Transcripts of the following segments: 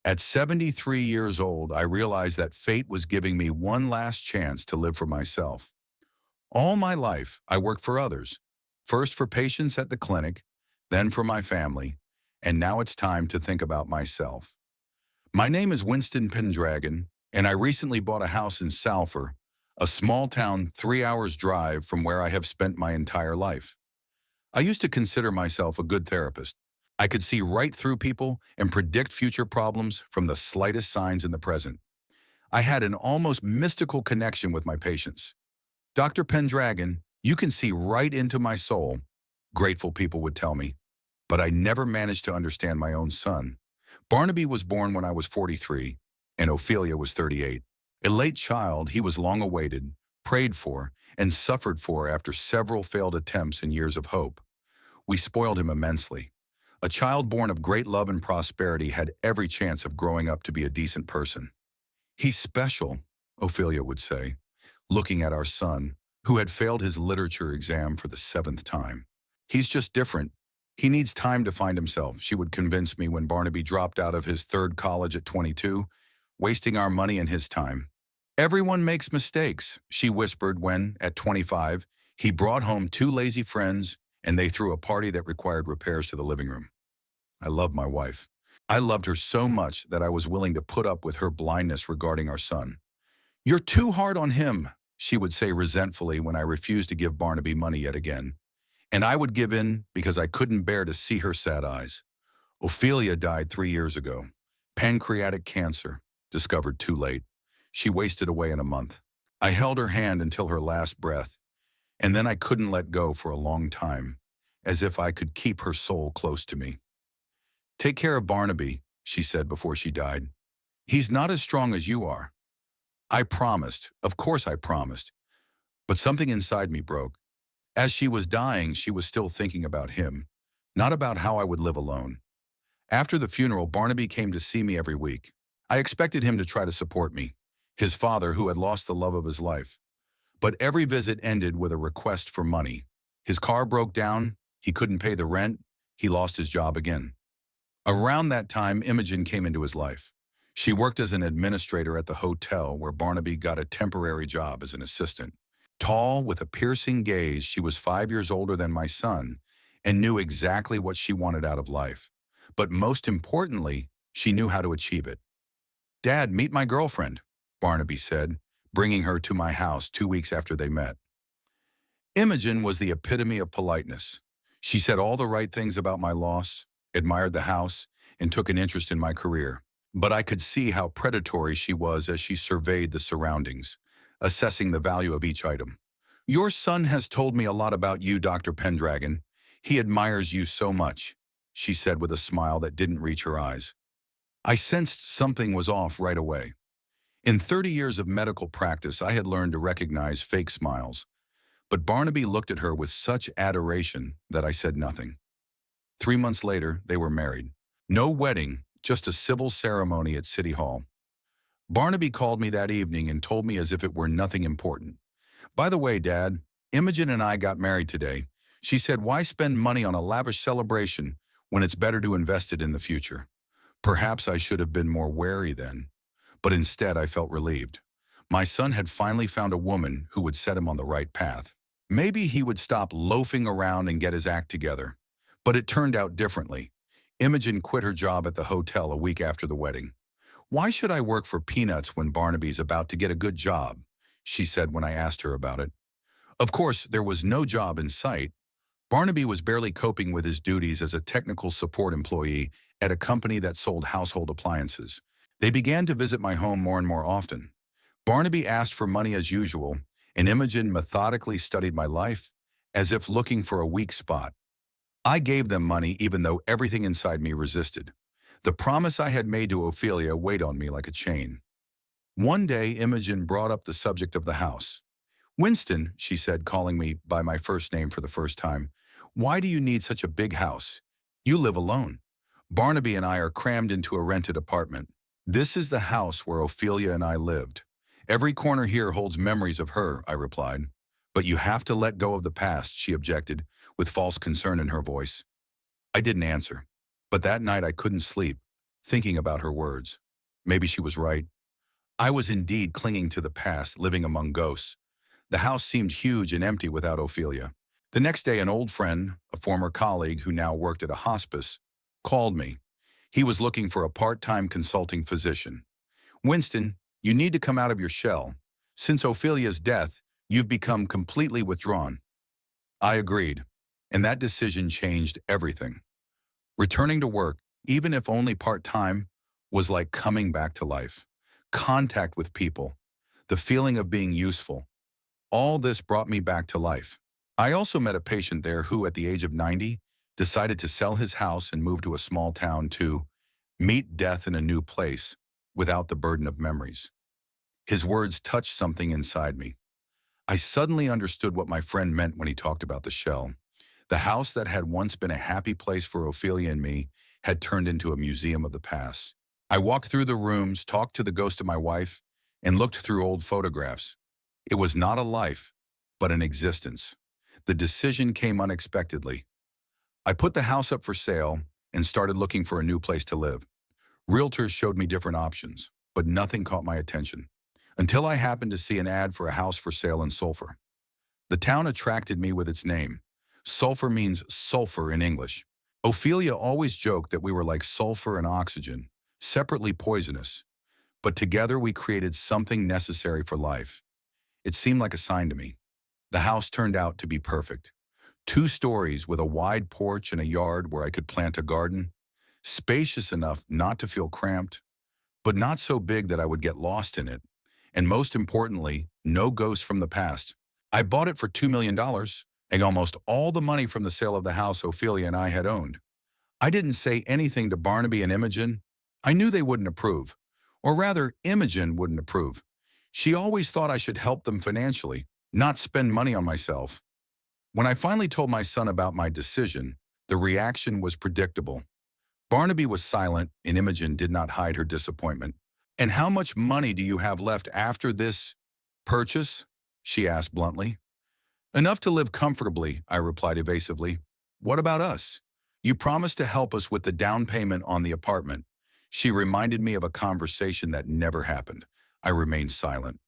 At 73 years old, I realized that fate was giving me one last chance to live for myself. All my life, I worked for others, first for patients at the clinic, then for my family, and now it's time to think about myself. My name is Winston Pendragon, and I recently bought a house in Salford, a small town 3 hours drive from where I have spent my entire life. I used to consider myself a good therapist. I could see right through people and predict future problems from the slightest signs in the present. I had an almost mystical connection with my patients. Dr. Pendragon, you can see right into my soul, grateful people would tell me. But I never managed to understand my own son. Barnaby was born when I was 43, and Ophelia was 38. A late child, he was long awaited, prayed for, and suffered for after several failed attempts and years of hope. We spoiled him immensely. A child born of great love and prosperity had every chance of growing up to be a decent person. He's special, Ophelia would say, looking at our son, who had failed his literature exam for the seventh time. He's just different. He needs time to find himself, she would convince me when Barnaby dropped out of his third college at 22, wasting our money and his time. Everyone makes mistakes, she whispered when, at 25, he brought home two lazy friends and they threw a party that required repairs to the living room. I love my wife. I loved her so much that I was willing to put up with her blindness regarding our son. You're too hard on him, she would say resentfully when I refused to give Barnaby money yet again. And I would give in because I couldn't bear to see her sad eyes. Ophelia died 3 years ago. Pancreatic cancer, discovered too late. She wasted away in a month. I held her hand until her last breath, and then I couldn't let go for a long time, as if I could keep her soul close to me. Take care of Barnaby, she said before she died. He's not as strong as you are. I promised, of course I promised, but something inside me broke. As she was dying, she was still thinking about him, not about how I would live alone. After the funeral, Barnaby came to see me every week. I expected him to try to support me, his father who had lost the love of his life. But every visit ended with a request for money. His car broke down, he couldn't pay the rent, he lost his job again. Around that time, Imogen came into his life. She worked as an administrator at the hotel where Barnaby got a temporary job as an assistant. Tall, with a piercing gaze, she was 5 years older than my son and knew exactly what she wanted out of life. But most importantly, she knew how to achieve it. Dad, meet my girlfriend, Barnaby said, bringing her to my house 2 weeks after they met. Imogen was the epitome of politeness. She said all the right things about my loss, admired the house, and took an interest in my career. But I could see how predatory she was as she surveyed the surroundings, assessing the value of each item. Your son has told me a lot about you, Dr. Pendragon. He admires you so much, she said with a smile that didn't reach her eyes. I sensed something was off right away. In 30 years of medical practice, I had learned to recognize fake smiles. But Barnaby looked at her with such adoration that I said nothing. 3 months later, they were married. No wedding, just a civil ceremony at City Hall. Barnaby called me that evening and told me as if it were nothing important. By the way, Dad, Imogen and I got married today. She said, why spend money on a lavish celebration when it's better to invest it in the future? Perhaps I should have been more wary then, but instead I felt relieved. My son had finally found a woman who would set him on the right path. Maybe he would stop loafing around and get his act together. But it turned out differently. Imogen quit her job at the hotel a week after the wedding. Why should I work for peanuts when Barnaby's about to get a good job? She said when I asked her about it. Of course, there was no job in sight. Barnaby was barely coping with his duties as a technical support employee at a company that sold household appliances. They began to visit my home more and more often. Barnaby asked for money as usual, and Imogen methodically studied my life as if looking for a weak spot. I gave them money even though everything inside me resisted. The promise I had made to Ophelia weighed on me like a chain. One day, Imogen brought up the subject of the house. Winston, she said, calling me by my first name for the first time, why do you need such a big house? You live alone. Barnaby and I are crammed into a rented apartment. This is the house where Ophelia and I lived. Every corner here holds memories of her, I replied. But you have to let go of the past, she objected, with false concern in her voice. I didn't answer. But that night I couldn't sleep, thinking about her words. Maybe she was right. I was indeed clinging to the past, living among ghosts. The house seemed huge and empty without Ophelia. The next day, an old friend, a former colleague who now worked at a hospice, called me. He was looking for a part-time consulting physician. Winston, you need to come out of your shell. Since Ophelia's death, you've become completely withdrawn. I agreed, and that decision changed everything. Returning to work, even if only part-time, was like coming back to life. Contact with people, the feeling of being useful. All this brought me back to life. I also met a patient there who, at the age of 90, decided to sell his house and move to a small town to meet death in a new place without the burden of memories. His words touched something inside me. I suddenly understood what my friend meant when he talked about the shell. The house that had once been a happy place for Ophelia and me had turned into a museum of the past. I walked through the rooms, talked to the ghost of my wife, and looked through old photographs. It was not a life, but an existence. The decision came unexpectedly. I put the house up for sale and started looking for a new place to live. Realtors showed me different options, but nothing caught my attention, until I happened to see an ad for a house for sale in Sulphur. The town attracted me with its name. Sulphur means sulfur in English. Ophelia always joked that we were like sulfur and oxygen, separately poisonous, but together we created something necessary for life. It seemed like a sign to me. The house turned out to be perfect. 2 stories with a wide porch and a yard where I could plant a garden, spacious enough not to feel cramped, but not so big that I would get lost in it. And most importantly, no ghosts from the past. I bought it for $2 million, and almost all the money from the sale of the house Ophelia and I had owned. I didn't say anything to Barnaby and Imogen. I knew they wouldn't approve. Or rather, Imogen wouldn't approve. She always thought I should help them financially, not spend money on myself. When I finally told my son about my decision, the reaction was predictable. Barnaby was silent, and Imogen did not hide her disappointment. "And how much money do you have left after this purchase?" she asked bluntly. "Enough to live comfortably," I replied evasively. "What about us? You promised to help us with the down payment on the apartment." She reminded me of a conversation that never happened. I remained silent.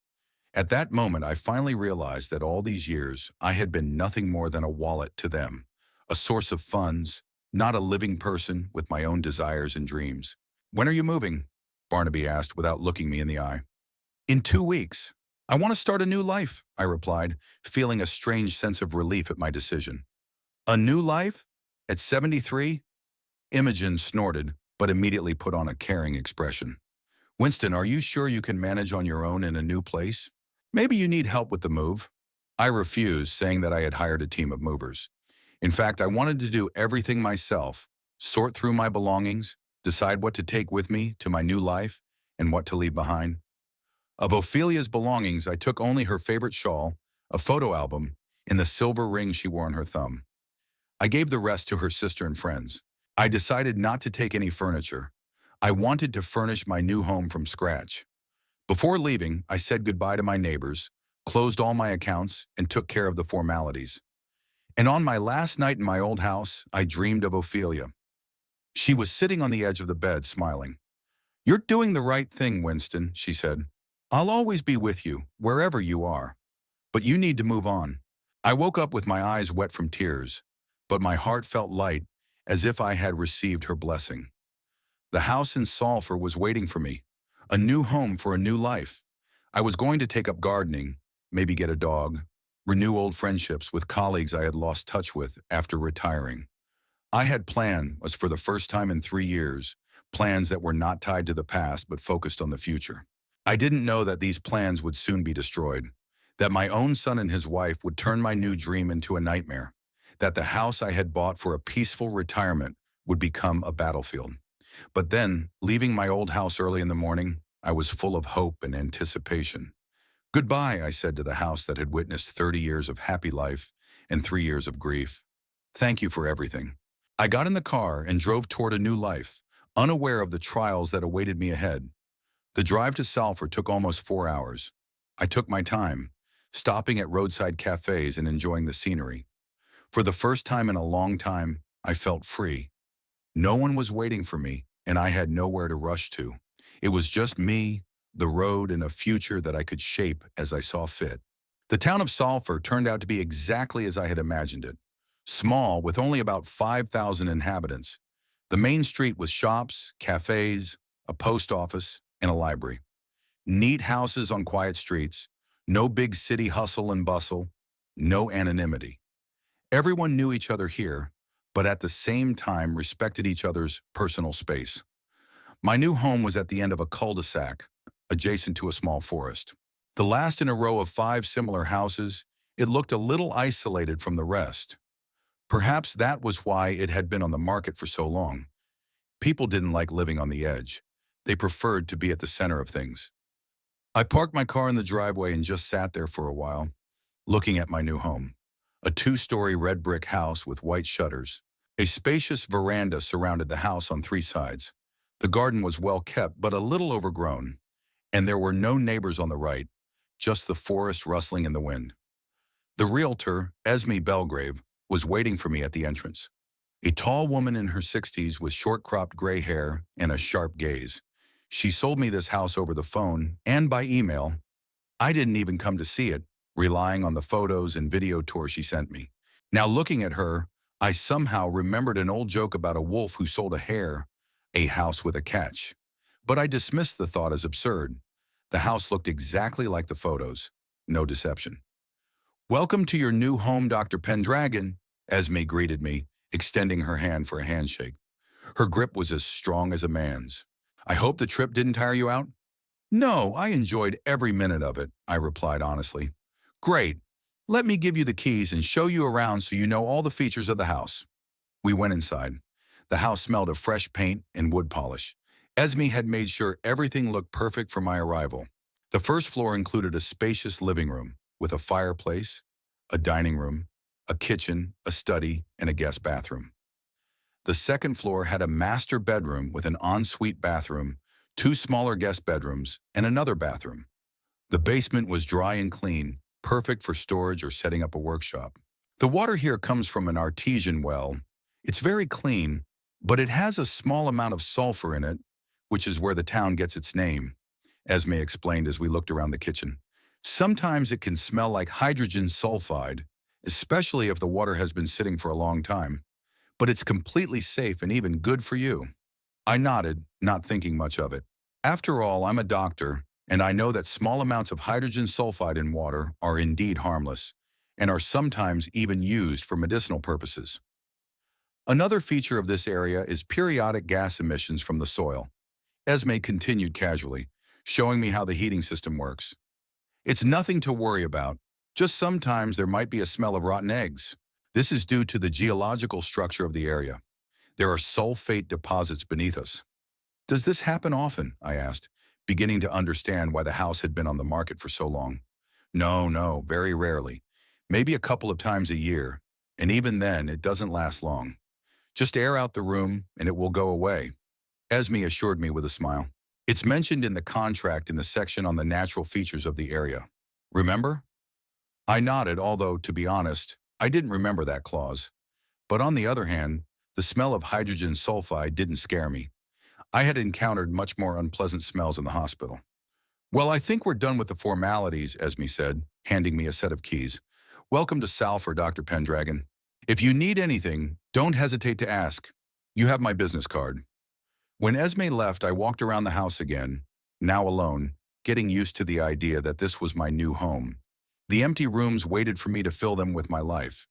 At that moment, I finally realized that all these years, I had been nothing more than a wallet to them, a source of funds, not a living person with my own desires and dreams. "When are you moving?" Barnaby asked without looking me in the eye. "In 2 weeks. I want to start a new life," I replied, feeling a strange sense of relief at my decision. "A new life? At 73? Imogen snorted, but immediately put on a caring expression. "Winston, are you sure you can manage on your own in a new place? Maybe you need help with the move." I refused, saying that I had hired a team of movers. In fact, I wanted to do everything myself, sort through my belongings, decide what to take with me to my new life and what to leave behind. Of Ophelia's belongings, I took only her favorite shawl, a photo album, and the silver ring she wore on her thumb. I gave the rest to her sister and friends. I decided not to take any furniture. I wanted to furnish my new home from scratch. Before leaving, I said goodbye to my neighbors, closed all my accounts, and took care of the formalities. And on my last night in my old house, I dreamed of Ophelia. She was sitting on the edge of the bed, smiling. "You're doing the right thing, Winston," she said. "I'll always be with you, wherever you are. But you need to move on." I woke up with my eyes wet from tears, but my heart felt light, as if I had received her blessing. The house in Sulphur was waiting for me, a new home for a new life. I was going to take up gardening, maybe get a dog, renew old friendships with colleagues I had lost touch with after retiring. I had plans for the first time in 3 years, plans that were not tied to the past but focused on the future. I didn't know that these plans would soon be destroyed, that my own son and his wife would turn my new dream into a nightmare, that the house I had bought for a peaceful retirement would become a battlefield. But then, leaving my old house early in the morning, I was full of hope and anticipation. "Goodbye," I said to the house that had witnessed 30 years of happy life and 3 years of grief. "Thank you for everything." I got in the car and drove toward a new life, unaware of the trials that awaited me ahead. The drive to Sulphur took almost 4 hours. I took my time, stopping at roadside cafes and enjoying the scenery. For the first time in a long time, I felt free. No one was waiting for me, and I had nowhere to rush to. It was just me, the road, and a future that I could shape as I saw fit. The town of Sulphur turned out to be exactly as I had imagined it. Small, with only about 5,000 inhabitants. The main street was shops, cafes, a post office, and a library. Neat houses on quiet streets, no big city hustle and bustle, no anonymity. Everyone knew each other here, but at the same time respected each other's personal space. My new home was at the end of a cul-de-sac, adjacent to a small forest. The last in a row of 5 similar houses, it looked a little isolated from the rest. Perhaps that was why it had been on the market for so long. People didn't like living on the edge. They preferred to be at the center of things. I parked my car in the driveway and just sat there for a while, looking at my new home. A 2-story red brick house with white shutters. A spacious veranda surrounded the house on 3 sides. The garden was well kept but a little overgrown, and there were no neighbors on the right, just the forest rustling in the wind. The realtor, Esme Belgrave, was waiting for me at the entrance. A tall woman in her 60s with short-cropped gray hair and a sharp gaze. She sold me this house over the phone and by email. I didn't even come to see it, relying on the photos and video tours she sent me. Now looking at her, I somehow remembered an old joke about a wolf who sold a hare, a house with a catch. But I dismissed the thought as absurd. The house looked exactly like the photos. No deception. "Welcome to your new home, Dr. Pendragon," Esme greeted me, extending her hand for a handshake. Her grip was as strong as a man's. "I hope the trip didn't tire you out?" "No, I enjoyed every minute of it," I replied honestly. "Great. Let me give you the keys and show you around so you know all the features of the house." We went inside. The house smelled of fresh paint and wood polish. Esme had made sure everything looked perfect for my arrival. The first floor included a spacious living room with a fireplace, a dining room, a kitchen, a study, and a guest bathroom. The second floor had a master bedroom with an ensuite bathroom, 2 smaller guest bedrooms, and another bathroom. The basement was dry and clean, perfect for storage or setting up a workshop. The water here comes from an artesian well. It's very clean, but it has a small amount of sulfur in it, which is where the town gets its name, Esme explained as we looked around the kitchen. Sometimes it can smell like hydrogen sulfide, especially if the water has been sitting for a long time. But it's completely safe and even good for you. I nodded, not thinking much of it. After all, I'm a doctor, and I know that small amounts of hydrogen sulfide in water are indeed harmless, and are sometimes even used for medicinal purposes. Another feature of this area is periodic gas emissions from the soil. Esme continued casually, showing me how the heating system works. "It's nothing to worry about. Just sometimes there might be a smell of rotten eggs. This is due to the geological structure of the area. There are sulfate deposits beneath us." "Does this happen often?" I asked, beginning to understand why the house had been on the market for so long. No, very rarely. Maybe a couple of times a year, and even then it doesn't last long. Just air out the room and it will go away," Esme assured me with a smile. "It's mentioned in the contract in the section on the natural features of the area. Remember?" I nodded, although, to be honest, I didn't remember that clause. But on the other hand, the smell of hydrogen sulfide didn't scare me. I had encountered much more unpleasant smells in the hospital. "Well, I think we're done with the formalities," Esme said, handing me a set of keys. "Welcome to Sulphur, Dr. Pendragon. If you need anything, don't hesitate to ask. You have my business card." When Esme left, I walked around the house again, now alone, getting used to the idea that this was my new home. The empty rooms waited for me to fill them with my life.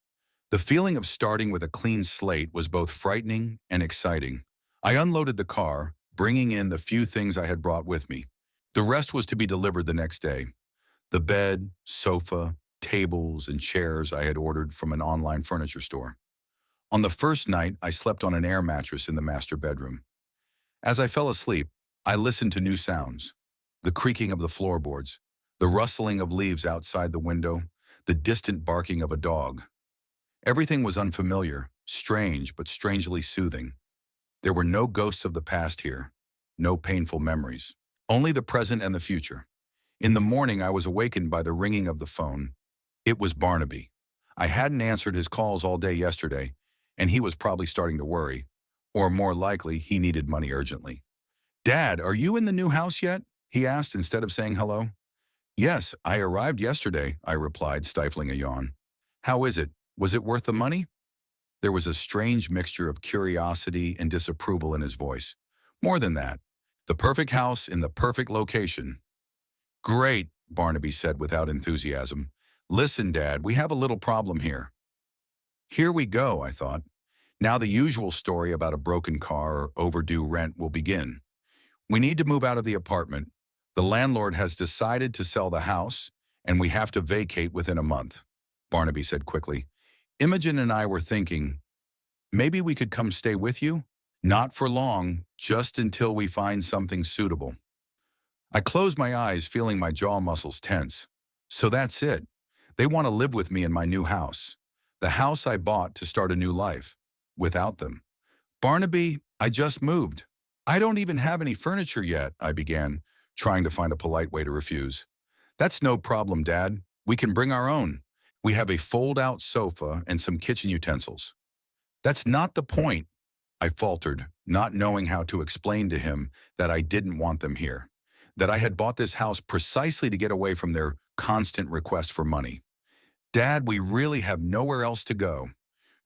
The feeling of starting with a clean slate was both frightening and exciting. I unloaded the car, bringing in the few things I had brought with me. The rest was to be delivered the next day. The bed, sofa, tables, and chairs I had ordered from an online furniture store. On the first night, I slept on an air mattress in the master bedroom. As I fell asleep, I listened to new sounds. The creaking of the floorboards, the rustling of leaves outside the window, the distant barking of a dog. Everything was unfamiliar, strange, but strangely soothing. There were no ghosts of the past here, no painful memories, only the present and the future. In the morning, I was awakened by the ringing of the phone. It was Barnaby. I hadn't answered his calls all day yesterday, and he was probably starting to worry. Or more likely, he needed money urgently. "Dad, are you in the new house yet?" he asked instead of saying hello. "Yes, I arrived yesterday," I replied, stifling a yawn. "How is it? Was it worth the money?" There was a strange mixture of curiosity and disapproval in his voice. More than that, the perfect house in the perfect location. "Great," Barnaby said without enthusiasm. "Listen, Dad, we have a little problem here." Here we go, I thought. Now the usual story about a broken car or overdue rent will begin. "We need to move out of the apartment. The landlord has decided to sell the house, and we have to vacate within a month," Barnaby said quickly. "Imogen and I were thinking, maybe we could come stay with you? Not for long, just until we find something suitable." I closed my eyes, feeling my jaw muscles tense. So that's it. They want to live with me in my new house. The house I bought to start a new life. Without them. "Barnaby, I just moved. I don't even have any furniture yet," I began, trying to find a polite way to refuse. "That's no problem, Dad. We can bring our own. We have a fold-out sofa and some kitchen utensils." "That's not the point," I faltered, not knowing how to explain to him that I didn't want them here, that I had bought this house precisely to get away from their constant request for money. "Dad, we really have nowhere else to go.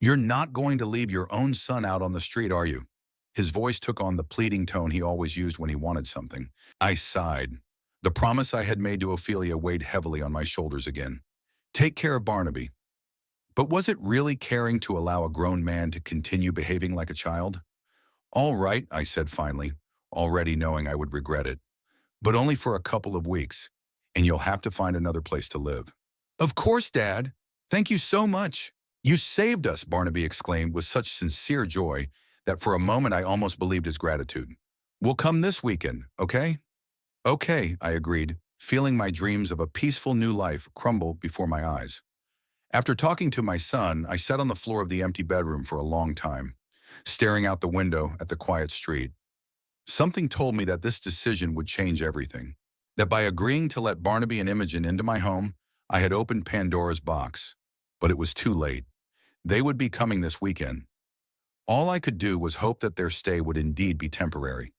You're not going to leave your own son out on the street, are you?" His voice took on the pleading tone he always used when he wanted something. I sighed. The promise I had made to Ophelia weighed heavily on my shoulders again. Take care of Barnaby. But was it really caring to allow a grown man to continue behaving like a child? "All right," I said finally, already knowing I would regret it. "But only for a couple of weeks, and you'll have to find another place to live." "Of course, Dad. Thank you so much. You saved us," Barnaby exclaimed with such sincere joy that for a moment I almost believed his gratitude. "We'll come this weekend, okay?" "Okay," I agreed, feeling my dreams of a peaceful new life crumble before my eyes. After talking to my son, I sat on the floor of the empty bedroom for a long time, staring out the window at the quiet street. Something told me that this decision would change everything, that by agreeing to let Barnaby and Imogen into my home, I had opened Pandora's box. But it was too late. They would be coming this weekend. All I could do was hope that their stay would indeed be temporary.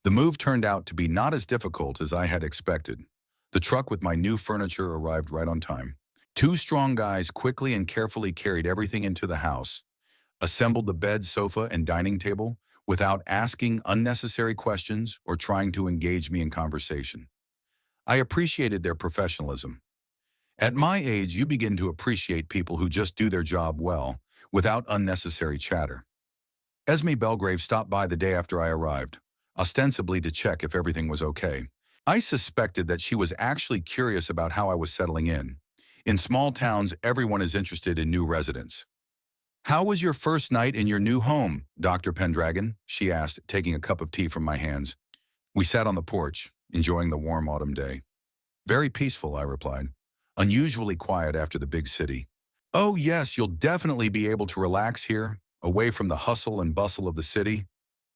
The move turned out to be not as difficult as I had expected. The truck with my new furniture arrived right on time. Two strong guys quickly and carefully carried everything into the house, assembled the bed, sofa, and dining table without asking unnecessary questions or trying to engage me in conversation. I appreciated their professionalism. At my age, you begin to appreciate people who just do their job well, without unnecessary chatter. Esme Belgrave stopped by the day after I arrived, ostensibly to check if everything was okay. I suspected that she was actually curious about how I was settling in. In small towns, everyone is interested in new residents. "How was your first night in your new home, Dr. Pendragon?" she asked, taking a cup of tea from my hands. We sat on the porch, enjoying the warm autumn day. "Very peaceful," I replied. "Unusually quiet after the big city." "Oh yes, you'll definitely be able to relax here, away from the hustle and bustle of the city."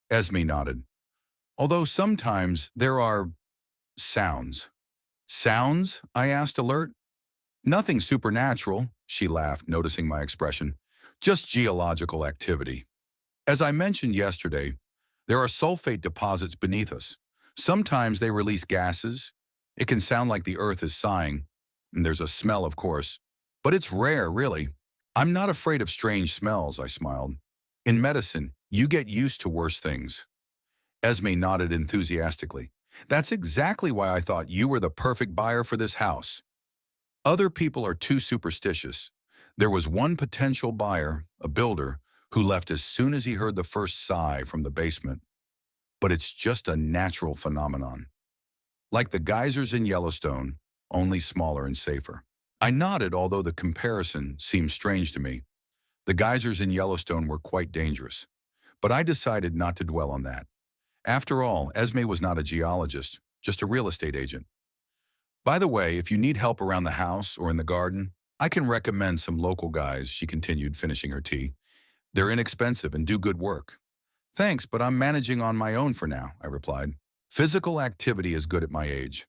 Esme nodded. "Although sometimes there are sounds." "Sounds?" I asked, alert. "Nothing supernatural," she laughed, noticing my expression. "Just geological activity. As I mentioned yesterday, there are sulfate deposits beneath us. Sometimes they release gases. It can sound like the earth is sighing. And there's a smell, of course. But it's rare, really. I'm not afraid of strange smells," I smiled. "In medicine, you get used to worse things." Esme nodded enthusiastically. "That's exactly why I thought you were the perfect buyer for this house. Other people are too superstitious. There was one potential buyer, a builder, who left as soon as he heard the first sigh from the basement. But it's just a natural phenomenon. Like the geysers in Yellowstone, only smaller and safer." I nodded, although the comparison seemed strange to me. The geysers in Yellowstone were quite dangerous. But I decided not to dwell on that. After all, Esme was not a geologist, just a real estate agent. "By the way, if you need help around the house or in the garden, I can recommend some local guys," she continued, finishing her tea. "They're inexpensive and do good work." "Thanks, but I'm managing on my own for now," I replied. "Physical activity is good at my age."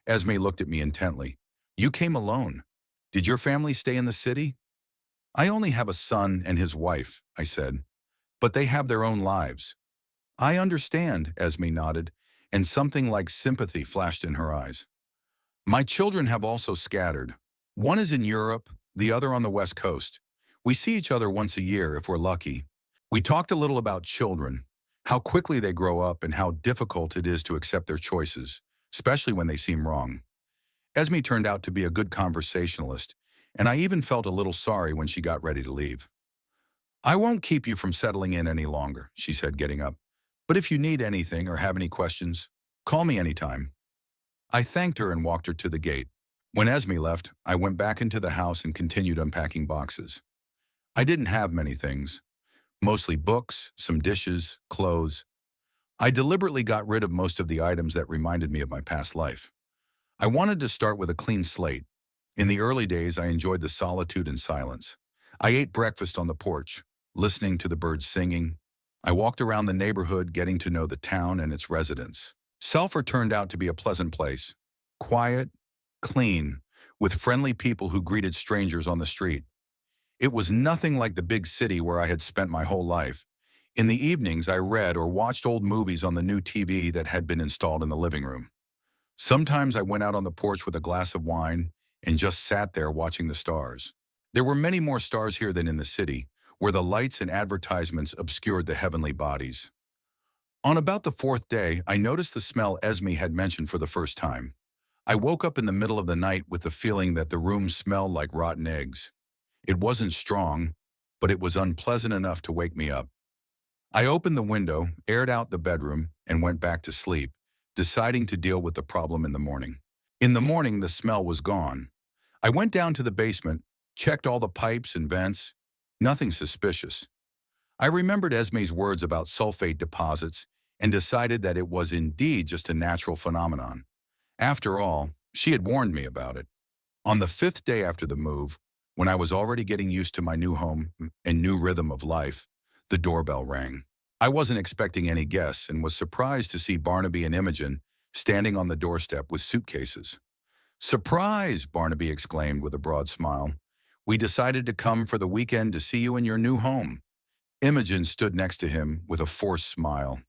Esme looked at me intently. "You came alone. Did your family stay in the city?" "I only have a son and his wife," I said. but they have their own lives. I understand, Esme nodded, and something like sympathy flashed in her eyes. My children have also scattered. One is in Europe, the other on the West Coast. We see each other once a year if we're lucky. We talked a little about children, how quickly they grow up and how difficult it is to accept their choices, especially when they seem wrong. Esme turned out to be a good conversationalist, and I even felt a little sorry when she got ready to leave. I won't keep you from settling in any longer, she said, getting up. But if you need anything or have any questions, call me anytime. I thanked her and walked her to the gate. When Esme left, I went back into the house and continued unpacking boxes. I didn't have many things, mostly books, some dishes, clothes. I deliberately got rid of most of the items that reminded me of my past life. I wanted to start with a clean slate. In the early days, I enjoyed the solitude and silence. I ate breakfast on the porch, listening to the birds singing. I walked around the neighborhood, getting to know the town and its residents. Sulphur turned out to be a pleasant place. Quiet, clean, with friendly people who greeted strangers on the street. It was nothing like the big city where I had spent my whole life. In the evenings, I read or watched old movies on the new TV that had been installed in the living room. Sometimes I went out on the porch with a glass of wine and just sat there watching the stars. There were many more stars here than in the city, where the lights and advertisements obscured the heavenly bodies. On about the fourth day, I noticed the smell Esme had mentioned for the first time. I woke up in the middle of the night with the feeling that the room smelled like rotten eggs. It wasn't strong, but it was unpleasant enough to wake me up. I opened the window, aired out the bedroom, and went back to sleep, deciding to deal with the problem in the morning. In the morning, the smell was gone. I went down to the basement, checked all the pipes and vents. Nothing suspicious. I remembered Esme's words about sulfate deposits and decided that it was indeed just a natural phenomenon. After all, she had warned me about it. On the fifth day after the move, when I was already getting used to my new home and new rhythm of life, the doorbell rang. I wasn't expecting any guests and was surprised to see Barnaby and Imogen standing on the doorstep with suitcases. "Surprise!" Barnaby exclaimed with a broad smile. "We decided to come for the weekend to see you in your new home." Imogen stood next to him with a forced smile.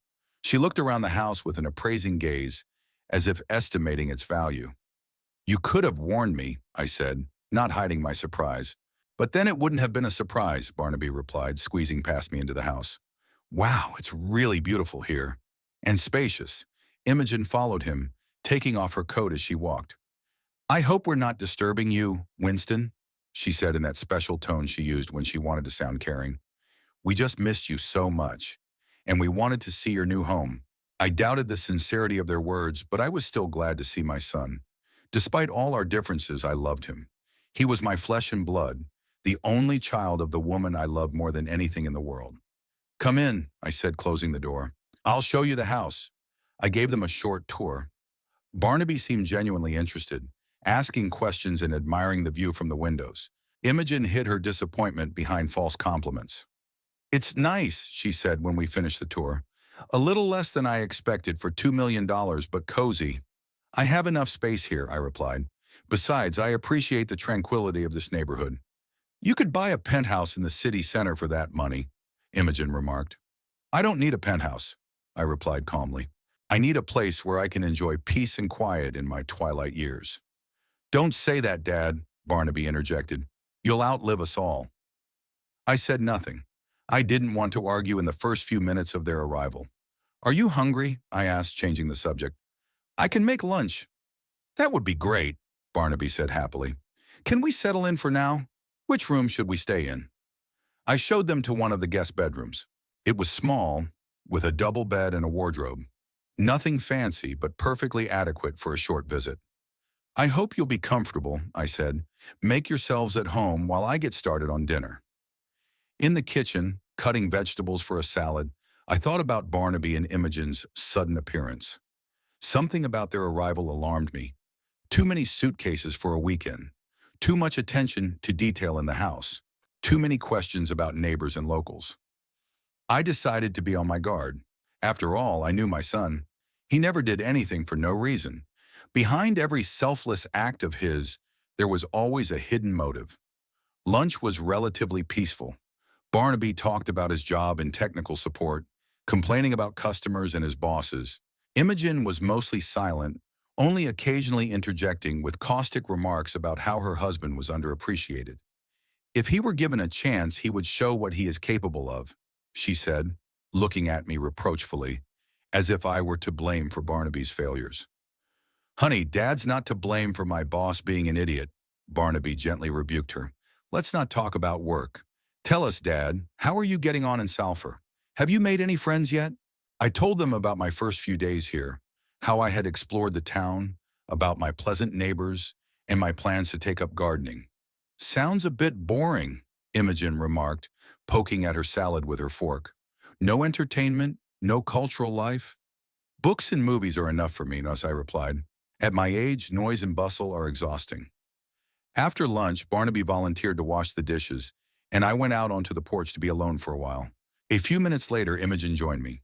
She looked around the house with an appraising gaze, as if estimating its value. "You could have warned me," I said, not hiding my surprise. "But then it wouldn't have been a surprise," Barnaby replied, squeezing past me into the house. "Wow, it's really beautiful here. And spacious." Imogen followed him, taking off her coat as she walked. "I hope we're not disturbing you, Winston," she said in that special tone she used when she wanted to sound caring. "We just missed you so much, and we wanted to see your new home." I doubted the sincerity of their words, but I was still glad to see my son. Despite all our differences, I loved him. He was my flesh and blood, the only child of the woman I loved more than anything in the world. "Come in," I said, closing the door. "I'll show you the house." I gave them a short tour. Barnaby seemed genuinely interested, asking questions and admiring the view from the windows. Imogen hid her disappointment behind false compliments. "It's nice," she said when we finished the tour. "A little less than I expected for $2 million, but cozy." "I have enough space here," I replied. "Besides, I appreciate the tranquility of this neighborhood." "You could buy a penthouse in the city center for that money," Imogen remarked. "I don't need a penthouse," I replied calmly. "I need a place where I can enjoy peace and quiet in my twilight years." "Don't say that, Dad," Barnaby interjected. "You'll outlive us all." I said nothing. I didn't want to argue in the first few minutes of their arrival. "Are you hungry?" I asked, changing the subject. "I can make lunch." "That would be great," Barnaby said happily. "Can we settle in for now? Which room should we stay in?" I showed them to one of the guest bedrooms. It was small, with a double bed and a wardrobe. Nothing fancy, but perfectly adequate for a short visit. "I hope you'll be comfortable," I said. "Make yourselves at home while I get started on dinner." In the kitchen, cutting vegetables for a salad, I thought about Barnaby and Imogen's sudden appearance. Something about their arrival alarmed me. Too many suitcases for a weekend. Too much attention to detail in the house. Too many questions about neighbors and locals. I decided to be on my guard. After all, I knew my son. He never did anything for no reason. Behind every selfless act of his, there was always a hidden motive. Lunch was relatively peaceful. Barnaby talked about his job in technical support, complaining about customers and his bosses. Imogen was mostly silent, only occasionally interjecting with caustic remarks about how her husband was underappreciated. If he were given a chance, he would show what he is capable of, she said, looking at me reproachfully, as if I were to blame for Barnaby's failures. Honey, Dad's not to blame for my boss being an idiot, Barnaby gently rebuked her. Let's not talk about work. Tell us, Dad, how are you getting on in Salford? Have you made any friends yet? I told them about my first few days here, how I had explored the town, about my pleasant neighbors, and my plans to take up gardening. Sounds a bit boring, Imogen remarked, poking at her salad with her fork. No entertainment, no cultural life? Books and movies are enough for me, as I replied. At my age, noise and bustle are exhausting. After lunch, Barnaby volunteered to wash the dishes, and I went out onto the porch to be alone for a while. A few minutes later, Imogen joined me.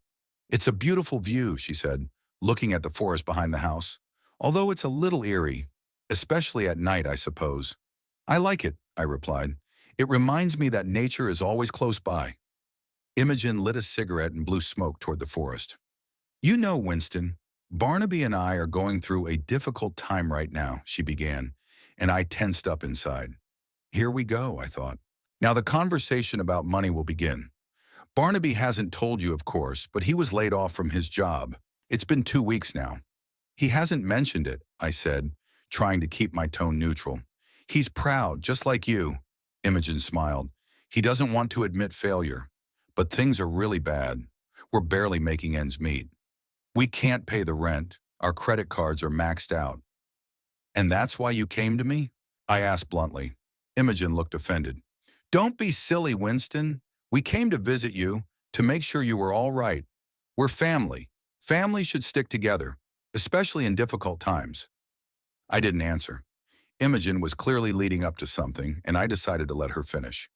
It's a beautiful view, she said, looking at the forest behind the house. Although it's a little eerie, especially at night, I suppose. I like it, I replied. It reminds me that nature is always close by. Imogen lit a cigarette and blew smoke toward the forest. You know, Winston, Barnaby and I are going through a difficult time right now, she began, and I tensed up inside. Here we go, I thought. Now the conversation about money will begin. Barnaby hasn't told you, of course, but he was laid off from his job. It's been 2 weeks now. He hasn't mentioned it, I said, trying to keep my tone neutral. He's proud, just like you. Imogen smiled. He doesn't want to admit failure. But things are really bad. We're barely making ends meet. We can't pay the rent. Our credit cards are maxed out. And that's why you came to me? I asked bluntly. Imogen looked offended. Don't be silly, Winston. We came to visit you, to make sure you were all right. We're family. Families should stick together, especially in difficult times. I didn't answer. Imogen was clearly leading up to something, and I decided to let her finish.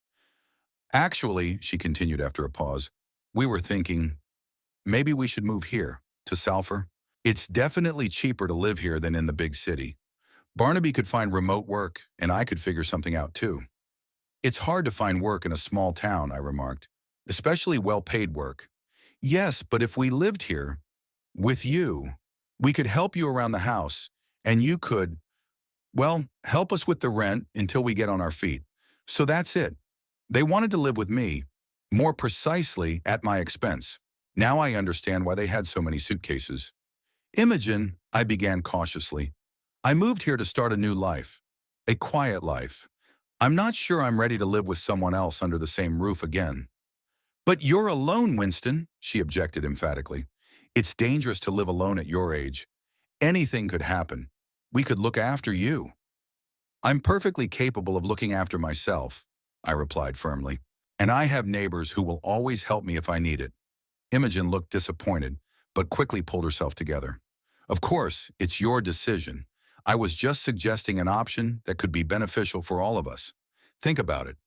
Actually, she continued after a pause, we were thinking, maybe we should move here, to Salford. It's definitely cheaper to live here than in the big city. Barnaby could find remote work, and I could figure something out too. It's hard to find work in a small town, I remarked, especially well-paid work. Yes, but if we lived here, with you, we could help you around the house, and you could, well, help us with the rent until we get on our feet. So that's it. They wanted to live with me, more precisely at my expense. Now I understand why they had so many suitcases. Imogen, I began cautiously. I moved here to start a new life, a quiet life. I'm not sure I'm ready to live with someone else under the same roof again. But you're alone, Winston, she objected emphatically. It's dangerous to live alone at your age. Anything could happen. We could look after you. I'm perfectly capable of looking after myself, I replied firmly. And I have neighbors who will always help me if I need it. Imogen looked disappointed, but quickly pulled herself together. Of course, it's your decision. I was just suggesting an option that could be beneficial for all of us. Think about it.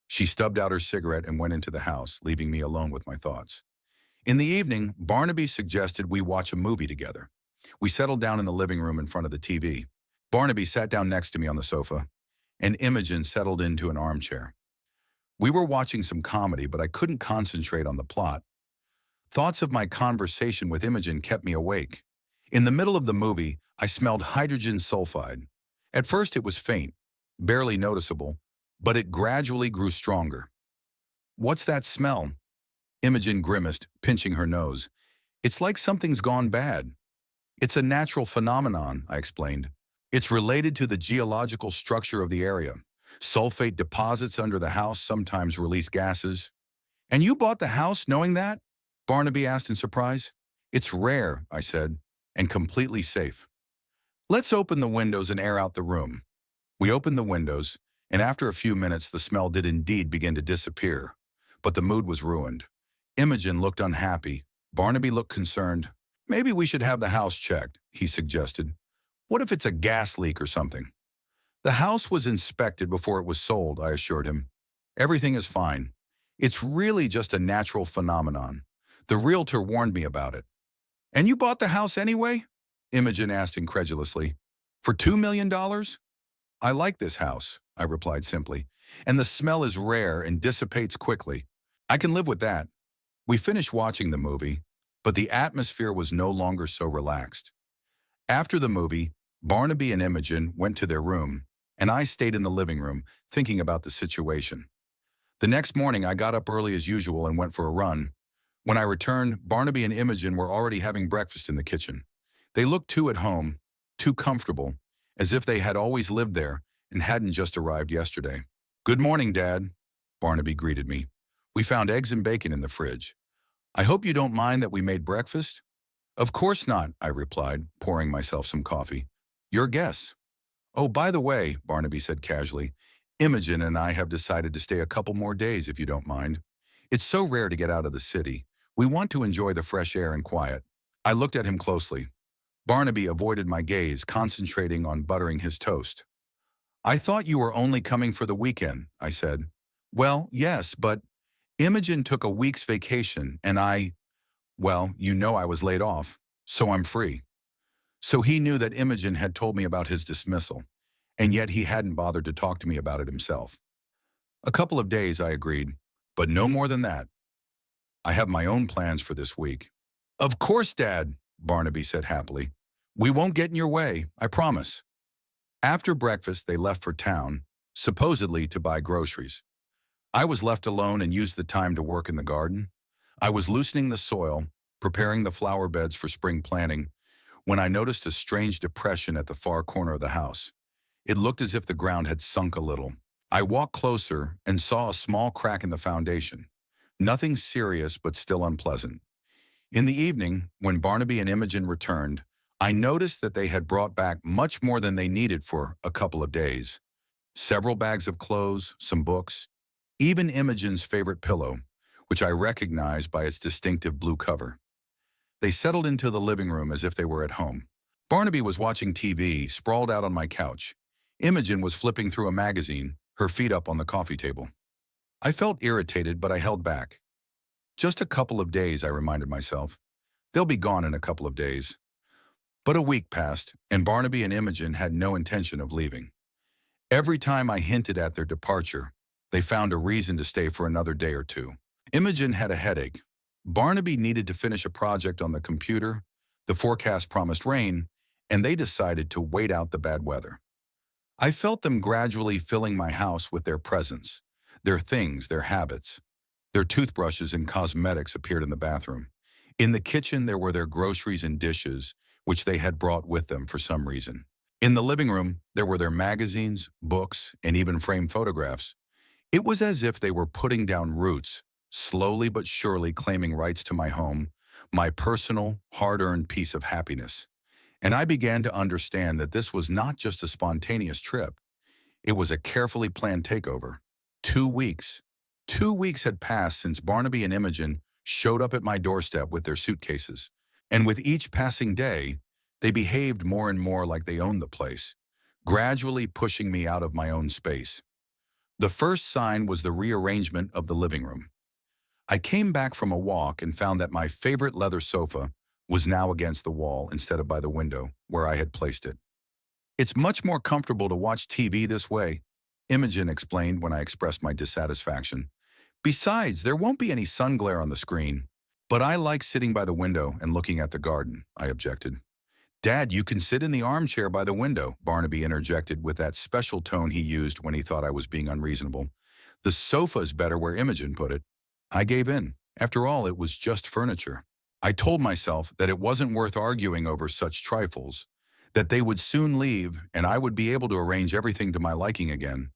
She stubbed out her cigarette and went into the house, leaving me alone with my thoughts. In the evening, Barnaby suggested we watch a movie together. We settled down in the living room in front of the TV. Barnaby sat down next to me on the sofa, and Imogen settled into an armchair. We were watching some comedy, but I couldn't concentrate on the plot. Thoughts of my conversation with Imogen kept me awake. In the middle of the movie, I smelled hydrogen sulfide. At first it was faint, barely noticeable, but it gradually grew stronger. What's that smell? Imogen grimaced, pinching her nose. It's like something's gone bad. It's a natural phenomenon, I explained. It's related to the geological structure of the area. Sulfate deposits under the house sometimes release gases. And you bought the house knowing that? Barnaby asked in surprise. It's rare, I said, and completely safe. Let's open the windows and air out the room. We opened the windows, and after a few minutes the smell did indeed begin to disappear. But the mood was ruined. Imogen looked unhappy. Barnaby looked concerned. Maybe we should have the house checked, he suggested. What if it's a gas leak or something? The house was inspected before it was sold, I assured him. Everything is fine. It's really just a natural phenomenon. The realtor warned me about it. And you bought the house anyway? Imogen asked incredulously. For $2 million? I like this house, I replied simply, and the smell is rare and dissipates quickly. I can live with that. We finished watching the movie, but the atmosphere was no longer so relaxed. After the movie, Barnaby and Imogen went to their room, and I stayed in the living room, thinking about the situation. The next morning, I got up early as usual and went for a run. When I returned, Barnaby and Imogen were already having breakfast in the kitchen. They looked too at home, too comfortable, as if they had always lived there and hadn't just arrived yesterday. "Good morning, Dad," Barnaby greeted me. "We found eggs and bacon in the fridge. I hope you don't mind that we made breakfast?" "Of course not," I replied, pouring myself some coffee. "Your guess." "Oh, by the way," Barnaby said casually, "Imogen and I have decided to stay a couple more days if you don't mind. It's so rare to get out of the city. We want to enjoy the fresh air and quiet." I looked at him closely. Barnaby avoided my gaze, concentrating on buttering his toast. "I thought you were only coming for the weekend," I said. "Well, yes, but Imogen took a week's vacation and well, you know I was laid off, so I'm free." So he knew that Imogen had told me about his dismissal, and yet he hadn't bothered to talk to me about it himself. "A couple of days," I agreed, "but no more than that. I have my own plans for this week." "Of course, Dad," Barnaby said happily. "We won't get in your way, I promise." After breakfast, they left for town, supposedly to buy groceries. I was left alone and used the time to work in the garden. I was loosening the soil, preparing the flower beds for spring planting, when I noticed a strange depression at the far corner of the house. It looked as if the ground had sunk a little. I walked closer and saw a small crack in the foundation. Nothing serious, but still unpleasant. In the evening, when Barnaby and Imogen returned, I noticed that they had brought back much more than they needed for a couple of days. Several bags of clothes, some books, even Imogen's favorite pillow, which I recognized by its distinctive blue cover. They settled into the living room as if they were at home. Barnaby was watching TV, sprawled out on my couch. Imogen was flipping through a magazine, her feet up on the coffee table. I felt irritated, but I held back. "Just a couple of days," I reminded myself. "They'll be gone in a couple of days." But a week passed, and Barnaby and Imogen had no intention of leaving. Every time I hinted at their departure, they found a reason to stay for another day or two. Imogen had a headache. Barnaby needed to finish a project on the computer, the forecast promised rain, and they decided to wait out the bad weather. I felt them gradually filling my house with their presence, their things, their habits. Their toothbrushes and cosmetics appeared in the bathroom. In the kitchen, there were their groceries and dishes, which they had brought with them for some reason. In the living room, there were their magazines, books, and even framed photographs. It was as if they were putting down roots, slowly but surely claiming rights to my home, my personal, hard-earned piece of happiness. And I began to understand that this was not just a spontaneous trip. It was a carefully planned takeover. 2 weeks. 2 weeks had passed since Barnaby and Imogen showed up at my doorstep with their suitcases. And with each passing day, they behaved more and more like they owned the place, gradually pushing me out of my own space. The first sign was the rearrangement of the living room. I came back from a walk and found that my favorite leather sofa was now against the wall instead of by the window, where I had placed it. "It's much more comfortable to watch TV this way," Imogen explained when I expressed my dissatisfaction. "Besides, there won't be any sun glare on the screen." "But I like sitting by the window and looking at the garden," I objected. "Dad, you can sit in the armchair by the window," Barnaby interjected with that special tone he used when he thought I was being unreasonable. "The sofa's better where Imogen put it." I gave in. After all, it was just furniture. I told myself that it wasn't worth arguing over such trifles, that they would soon leave and I would be able to arrange everything to my liking again.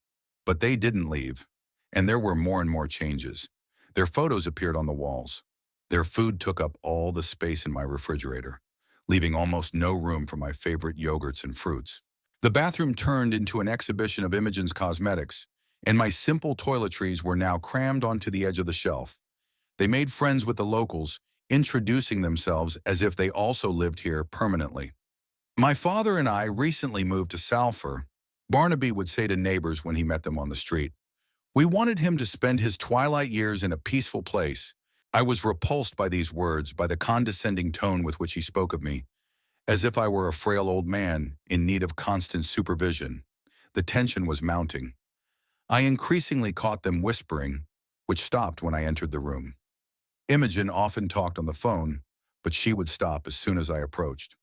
But they didn't leave, and there were more and more changes. Their photos appeared on the walls. Their food took up all the space in my refrigerator, leaving almost no room for my favorite yogurts and fruits. The bathroom turned into an exhibition of Imogen's cosmetics, and my simple toiletries were now crammed onto the edge of the shelf. They made friends with the locals, introducing themselves as if they also lived here permanently. "My father and I recently moved to Salford," Barnaby would say to neighbors when he met them on the street. "We wanted him to spend his twilight years in a peaceful place." I was repulsed by these words, by the condescending tone with which he spoke of me, as if I were a frail old man in need of constant supervision. The tension was mounting. I increasingly caught them whispering, which stopped when I entered the room. Imogen often talked on the phone, but she would stop as soon as I approached.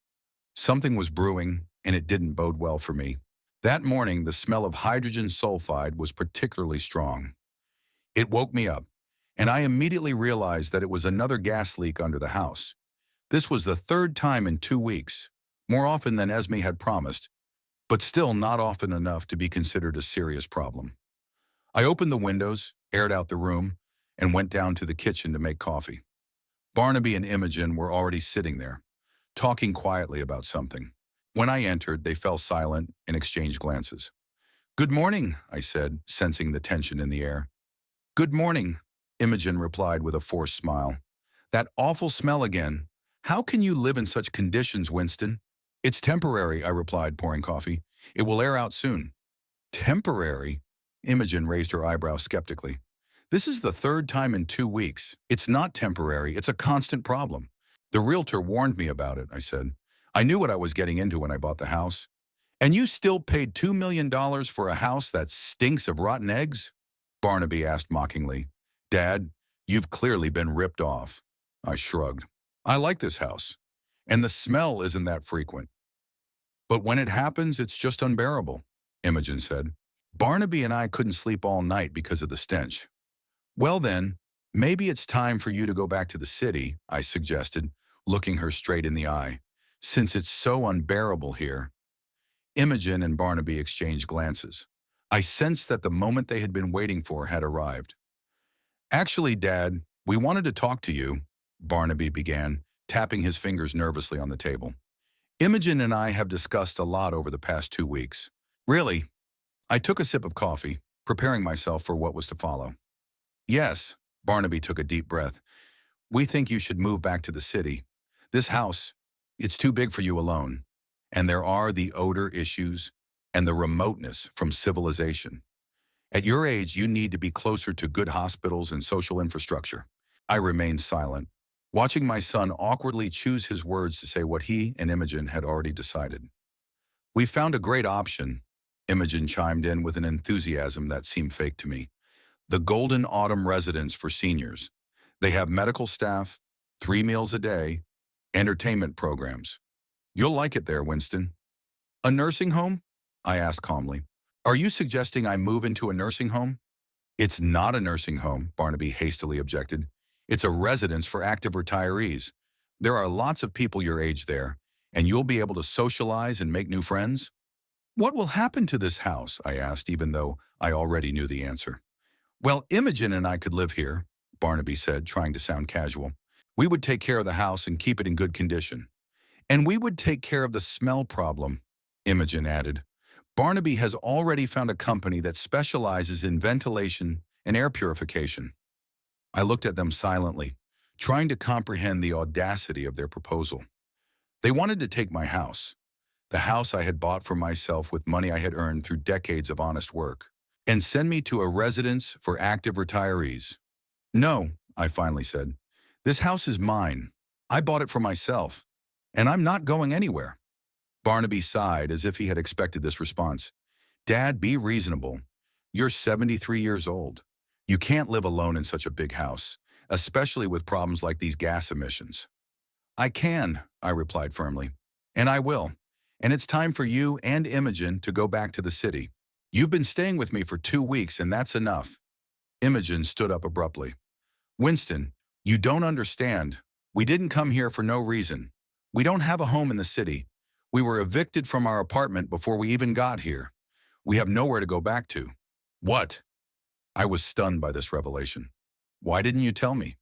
Something was brewing, and it didn't bode well for me. That morning, the smell of hydrogen sulfide was particularly strong. It woke me up, and I immediately realized that it was another gas leak under the house. This was the third time in 2 weeks, more often than Esme had promised, but still not often enough to be considered a serious problem. I opened the windows, aired out the room, and went down to the kitchen to make coffee. Barnaby and Imogen were already sitting there, talking quietly about something. When I entered, they fell silent and exchanged glances. "Good morning," I said, sensing the tension in the air. "Good morning," Imogen replied with a forced smile. "That awful smell again. How can you live in such conditions, Winston?" "It's temporary," I replied, pouring coffee. "It will air out soon." "Temporary?" Imogen raised her eyebrows skeptically. "This is the third time in 2 weeks. It's not temporary, it's a constant problem. The realtor warned me about it," I said. "I knew what I was getting into when I bought the house." "And you still paid $2 million for a house that stinks of rotten eggs?" Barnaby asked mockingly. "Dad, you've clearly been ripped off." I shrugged. "I like this house, and the smell isn't that frequent. But when it happens, it's just unbearable," Imogen said. "Barnaby and I couldn't sleep all night because of the stench." "Well then, maybe it's time for you to go back to the city," I suggested, looking her straight in the eye, "since it's so unbearable here." Imogen and Barnaby exchanged glances. I sensed that the moment they had been waiting for had arrived. "Actually, Dad, we wanted to talk to you," Barnaby began, tapping his fingers nervously on the table. "Imogen and I have discussed a lot over the past 2 weeks. Really." I took a sip of coffee, preparing myself for what was to follow. "Yes," Barnaby took a deep breath. "We think you should move back to the city. This house, it's too big for you alone. And there are the odor issues and the remoteness from civilization. At your age, you need to be closer to good hospitals and social infrastructure." I remained silent, watching my son awkwardly choose his words to say what he and Imogen had already decided. "We found a great option," Imogen chimed in with an enthusiasm that seemed fake to me. "The Golden Autumn Residence for seniors. They have medical staff, 3 meals a day, entertainment programs. You'll like it there, Winston." "A nursing home?" I asked calmly. "Are you suggesting I move into a nursing home?" "It's not a nursing home," Barnaby hastily objected. "It's a residence for active retirees. There are lots of people your age there, and you'll be able to socialize and make new friends." "What will happen to this house?" I asked, even though I already knew the answer. "Well, Imogen and I could live here," Barnaby said, trying to sound casual. "We would take care of the house and keep it in good condition. And we would take care of the smell problem," Imogen added. "Barnaby has already found a company that specializes in ventilation and air purification." I looked at them silently, trying to comprehend the audacity of their proposal. They wanted to take my house, the house I had bought for myself with money I had earned through decades of honest work, and send me to a residence for active retirees. "No," I finally said. "This house is mine. I bought it for myself, and I'm not going anywhere." Barnaby sighed as if he had expected this response. "Dad, be reasonable. You're 73 years old. You can't live alone in such a big house, especially with problems like these gas emissions." "I can," I replied firmly, "and I will. And it's time for you and Imogen to go back to the city. You've been staying with me for 2 weeks, and that's enough." Imogen stood up abruptly. "Winston, you don't understand. We didn't come here for no reason. We don't have a home in the city. We were evicted from our apartment before we even got here. We have nowhere to go back to." "What?" I was stunned by this revelation. "Why didn't you tell me?"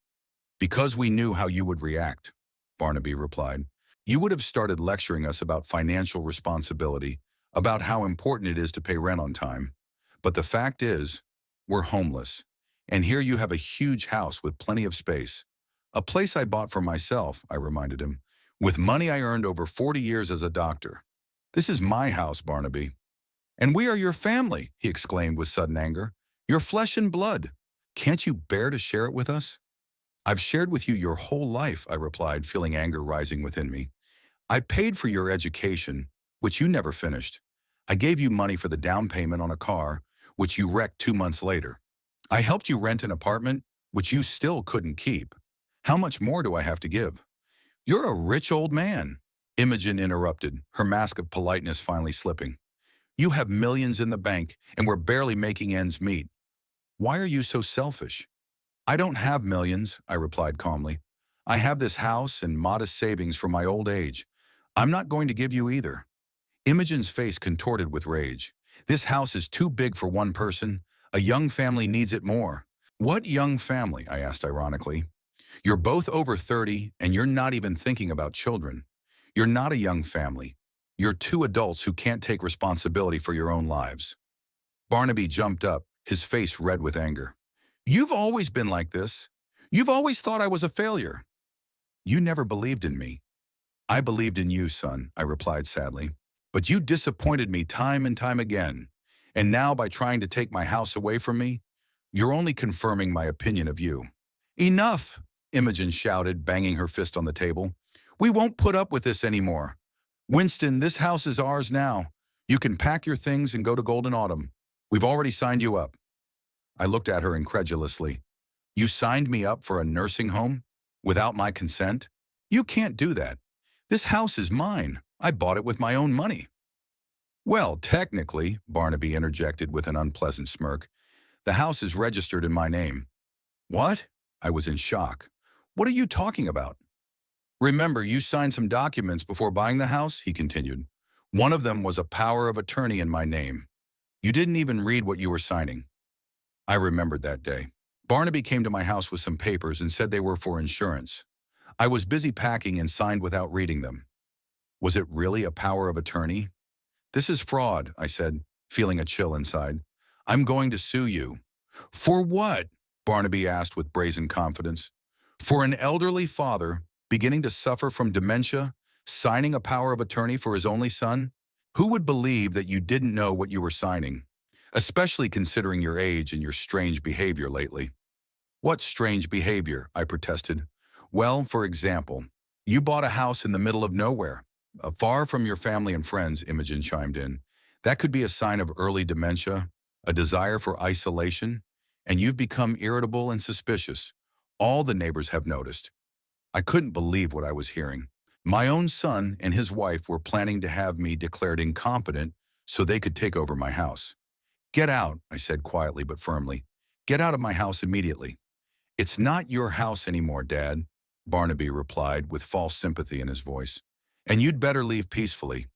"Because we knew how you would react," Barnaby replied. "You would have started lecturing us about financial responsibility, about how important it is to pay rent on time. But the fact is, we're homeless. And here you have a huge house with plenty of space. A place I bought for myself," I reminded him, "with money I earned over 40 years as a doctor. This is my house, Barnaby." "And we are your family," he exclaimed with sudden anger. "Your flesh and blood. Can't you bear to share it with us?" "I've shared with you your whole life," I replied, feeling anger rising within me. "I paid for your education, which you never finished. I gave you money for the down payment on a car, which you wrecked 2 months later. I helped you rent an apartment, which you still couldn't keep. How much more do I have to give? You're a rich old man, Imogen interrupted, her mask of politeness finally slipping. You have millions in the bank, and we're barely making ends meet. Why are you so selfish? I don't have millions, I replied calmly. I have this house and modest savings for my old age. I'm not going to give you either. Imogen's face contorted with rage. This house is too big for one person. A young family needs it more. What young family? I asked ironically. You're both over 30 and you're not even thinking about children. You're not a young family. You're two adults who can't take responsibility for your own lives. Barnaby jumped up, his face red with anger. You've always been like this. You've always thought I was a failure. You never believed in me. I believed in you, son, I replied sadly. But you disappointed me time and time again. And now by trying to take my house away from me, you're only confirming my opinion of you. Enough, Imogen shouted, banging her fist on the table. We won't put up with this anymore. Winston, this house is ours now. You can pack your things and go to Golden Autumn. We've already signed you up. I looked at her incredulously. You signed me up for a nursing home? Without my consent? You can't do that. This house is mine. I bought it with my own money. Well, technically, Barnaby interjected with an unpleasant smirk, the house is registered in my name. What? I was in shock. What are you talking about? Remember, you signed some documents before buying the house, he continued. One of them was a power of attorney in my name. You didn't even read what you were signing. I remembered that day. Barnaby came to my house with some papers and said they were for insurance. I was busy packing and signed without reading them. Was it really a power of attorney? This is fraud, I said, feeling a chill inside. I'm going to sue you. For what? Barnaby asked with brazen confidence. For an elderly father beginning to suffer from dementia, signing a power of attorney for his only son? Who would believe that you didn't know what you were signing? Especially considering your age and your strange behavior lately. What strange behavior? I protested. Well, for example, you bought a house in the middle of nowhere, far from your family and friends, Imogen chimed in. That could be a sign of early dementia, a desire for isolation, and you've become irritable and suspicious. All the neighbors have noticed. I couldn't believe what I was hearing. My own son and his wife were planning to have me declared incompetent so they could take over my house. Get out, I said quietly but firmly. Get out of my house immediately. It's not your house anymore, Dad, Barnaby replied with false sympathy in his voice. And you'd better leave peacefully.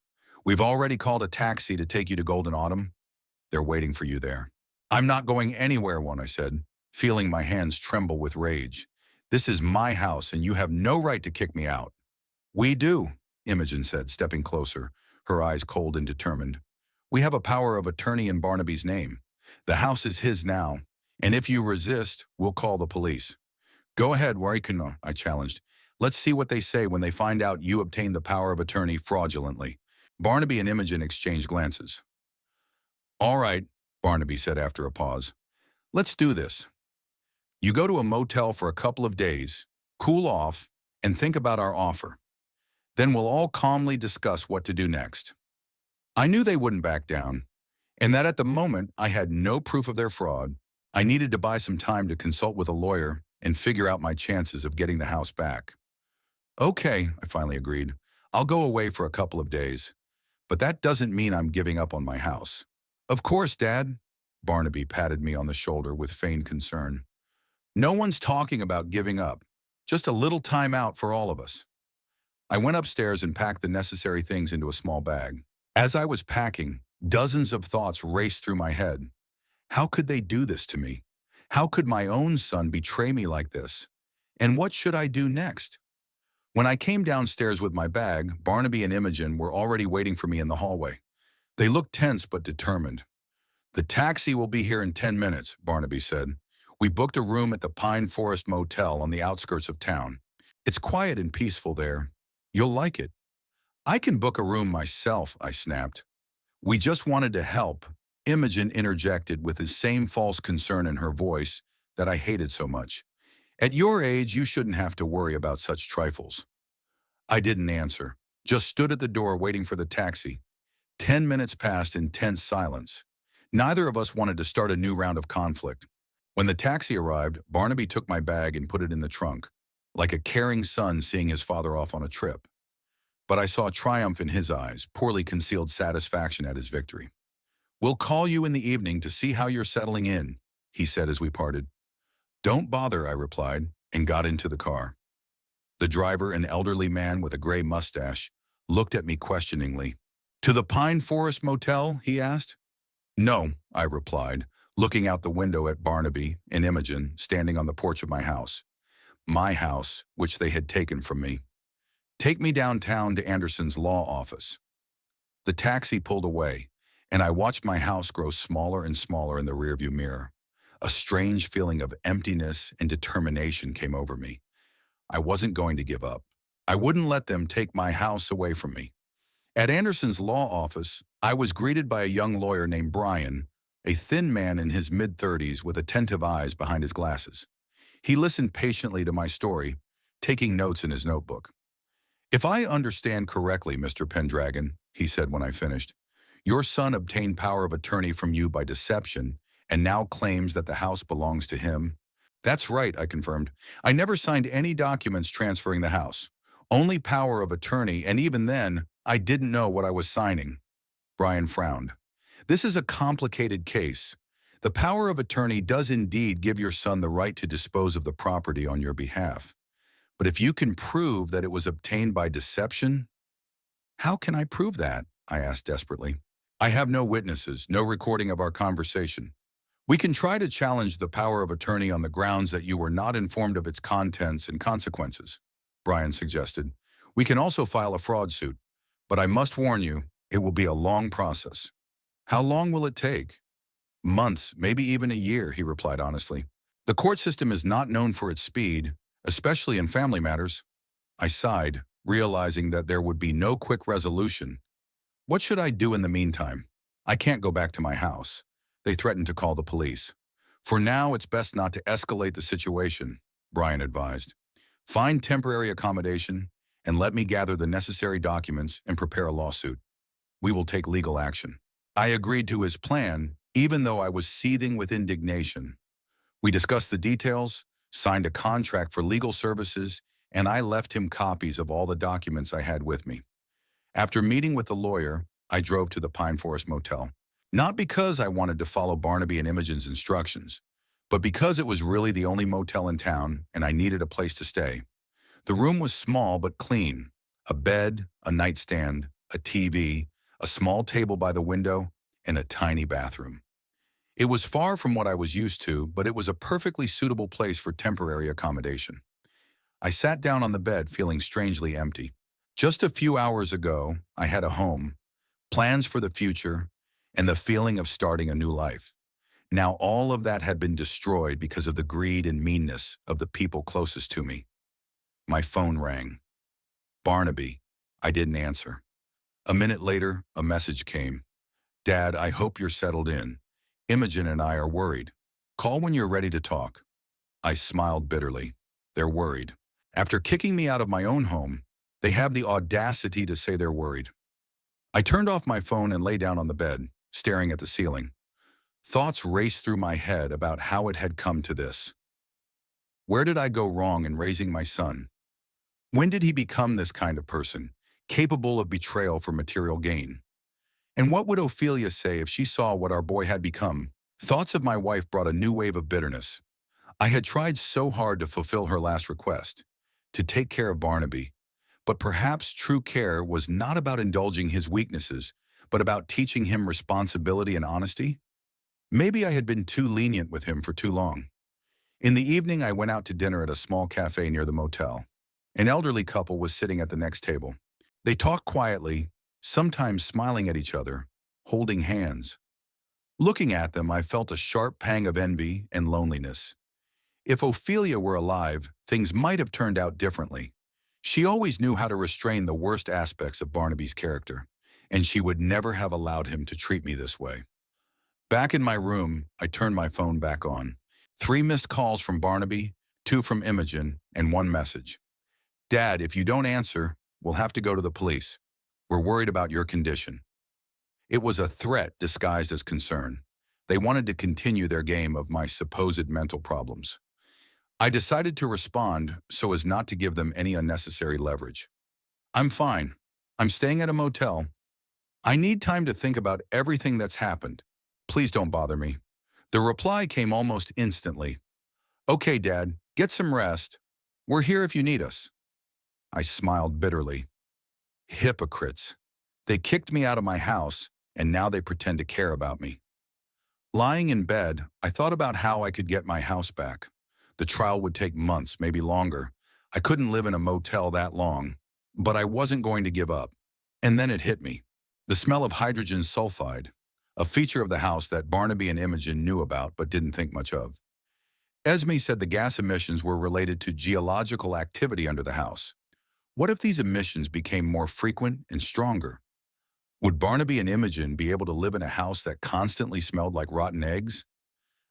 We've already called a taxi to take you to Golden Autumn. They're waiting for you there. I'm not going anywhere, I said, feeling my hands tremble with rage. This is my house and you have no right to kick me out. We do, Imogen said, stepping closer, her eyes cold and determined. We have a power of attorney in Barnaby's name. The house is his now, and if you resist, we'll call the police. Go ahead, Warikino, I challenged. Let's see what they say when they find out you obtained the power of attorney fraudulently. Barnaby and Imogen exchanged glances. All right, Barnaby said after a pause. Let's do this. You go to a motel for a couple of days, cool off, and think about our offer. Then we'll all calmly discuss what to do next. I knew they wouldn't back down, and that at the moment I had no proof of their fraud. I needed to buy some time to consult with a lawyer and figure out my chances of getting the house back. Okay, I finally agreed. I'll go away for a couple of days, but that doesn't mean I'm giving up on my house. Of course, Dad. Barnaby patted me on the shoulder with feigned concern. No one's talking about giving up, just a little time out for all of us. I went upstairs and packed the necessary things into a small bag. As I was packing, dozens of thoughts raced through my head. How could they do this to me? How could my own son betray me like this? And what should I do next? When I came downstairs with my bag, Barnaby and Imogen were already waiting for me in the hallway. They looked tense but determined. The taxi will be here in 10 minutes, Barnaby said. We booked a room at the Pine Forest Motel on the outskirts of town. It's quiet and peaceful there. You'll like it. I can book a room myself, I snapped. We just wanted to help, Imogen interjected with the same false concern in her voice that I hated so much. At your age, you shouldn't have to worry about such trifles. I didn't answer, just stood at the door waiting for the taxi. 10 minutes passed in tense silence. Neither of us wanted to start a new round of conflict. When the taxi arrived, Barnaby took my bag and put it in the trunk, like a caring son seeing his father off on a trip. But I saw triumph in his eyes, poorly concealed satisfaction at his victory. "We'll call you in the evening to see how you're settling in," he said as we parted. "Don't bother," I replied, and got into the car. The driver, an elderly man with a gray mustache, looked at me questioningly. "To the Pine Forest Motel?" he asked. "No," I replied, looking out the window at Barnaby and Imogen standing on the porch of my house, which they had taken from me. "Take me downtown to Anderson's law office." The taxi pulled away, and I watched my house grow smaller and smaller in the rearview mirror. A strange feeling of emptiness and determination came over me. I wasn't going to give up. I wouldn't let them take my house away from me. At Anderson's law office, I was greeted by a young lawyer named Brian, a thin man in his mid-30s with attentive eyes behind his glasses. He listened patiently to my story, taking notes in his notebook. "If I understand correctly, Mr. Pendragon," he said when I finished, "your son obtained power of attorney from you by deception and now claims that the house belongs to him." "That's right," I confirmed. "I never signed any documents transferring the house. Only power of attorney, and even then, I didn't know what I was signing." Brian frowned. "This is a complicated case. The power of attorney does indeed give your son the right to dispose of the property on your behalf. But if you can prove that it was obtained by deception—" "How can I prove that?" I asked desperately. "I have no witnesses, no recording of our conversation. We can try to challenge the power of attorney on the grounds that you were not informed of its contents and consequences," Brian suggested. "We can also file a fraud suit, but I must warn you, it will be a long process." "How long will it take?" "Months, maybe even a year," he replied honestly. "The court system is not known for its speed, especially in family matters." I sighed, realizing that there would be no quick resolution. What should I do in the meantime? I can't go back to my house. They threatened to call the police. "For now, it's best not to escalate the situation," Brian advised. "Find temporary accommodation and let me gather the necessary documents and prepare a lawsuit. We will take legal action." I agreed to his plan, even though I was seething with indignation. We discussed the details, signed a contract for legal services, and I left him copies of all the documents I had with me. After meeting with the lawyer, I drove to the Pine Forest Motel. Not because I wanted to follow Barnaby and Imogen's instructions, but because it was really the only motel in town and I needed a place to stay. The room was small but clean. A bed, a nightstand, a TV, a small table by the window, and a tiny bathroom. It was far from what I was used to, but it was a perfectly suitable place for temporary accommodation. I sat down on the bed feeling strangely empty. Just a few hours ago, I had a home, plans for the future, and the feeling of starting a new life. Now all of that had been destroyed because of the greed and meanness of the people closest to me. My phone rang. "Barnaby." I didn't answer. A minute later, a message came. "Dad, I hope you're settled in. Imogen and I are worried. Call when you're ready to talk." I smiled bitterly. They're worried. After kicking me out of my own home, they have the audacity to say they're worried. I turned off my phone and lay down on the bed, staring at the ceiling. Thoughts raced through my head about how it had come to this. Where did I go wrong in raising my son? When did he become this kind of person, capable of betrayal for material gain? And what would Ophelia say if she saw what our boy had become? Thoughts of my wife brought a new wave of bitterness. I had tried so hard to fulfill her last request, to take care of Barnaby. But perhaps true care was not about indulging his weaknesses, but about teaching him responsibility and honesty. Maybe I had been too lenient with him for too long. In the evening, I went out to dinner at a small cafe near the motel. An elderly couple was sitting at the next table. They talked quietly, sometimes smiling at each other, holding hands. Looking at them, I felt a sharp pang of envy and loneliness. If Ophelia were alive, things might have turned out differently. She always knew how to restrain the worst aspects of Barnaby's character, and she would never have allowed him to treat me this way. Back in my room, I turned my phone back on. 3 missed calls from Barnaby, 2 from Imogen, and 1 message. "Dad, if you don't answer, we'll have to go to the police. We're worried about your condition." It was a threat disguised as concern. They wanted to continue their game of my supposed mental problems. I decided to respond so as not to give them any unnecessary leverage. I'm fine. I'm staying at a motel. I need time to think about everything that's happened. Please don't bother me. The reply came almost instantly. Okay, Dad, get some rest. We're here if you need us. I smiled bitterly. Hypocrites. They kicked me out of my house, and now they pretend to care about me. Lying in bed, I thought about how I could get my house back. The trial would take months, maybe longer. I couldn't live in a motel that long, but I wasn't going to give up. And then it hit me. The smell of hydrogen sulfide, a feature of the house that Barnaby and Imogen knew about but didn't think much of. Esme said the gas emissions were related to geological activity under the house. What if these emissions became more frequent and stronger? Would Barnaby and Imogen be able to live in a house that constantly smelled like rotten eggs?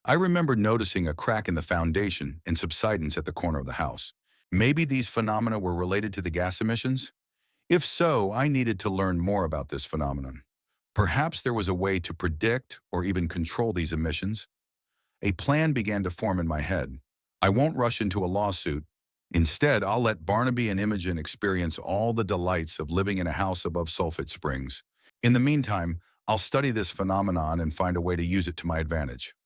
I remember noticing a crack in the foundation and subsidence at the corner of the house. Maybe these phenomena were related to the gas emissions? If so, I needed to learn more about this phenomenon. Perhaps there was a way to predict or even control these emissions. A plan began to form in my head. I won't rush into a lawsuit. Instead, I'll let Barnaby and Imogen experience all the delights of living in a house above sulfate springs. In the meantime, I'll study this phenomenon and find a way to use it to my advantage.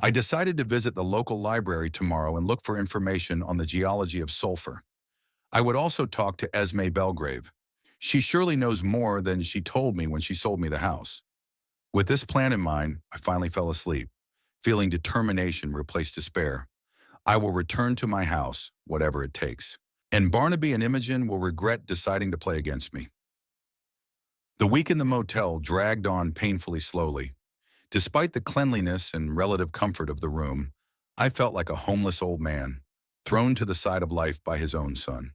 I decided to visit the local library tomorrow and look for information on the geology of sulfur. I would also talk to Esme Belgrave. She surely knows more than she told me when she sold me the house. With this plan in mind, I finally fell asleep, feeling determination replace despair. I will return to my house, whatever it takes. And Barnaby and Imogen will regret deciding to play against me. The week in the motel dragged on painfully slowly. Despite the cleanliness and relative comfort of the room, I felt like a homeless old man, thrown to the side of life by his own son.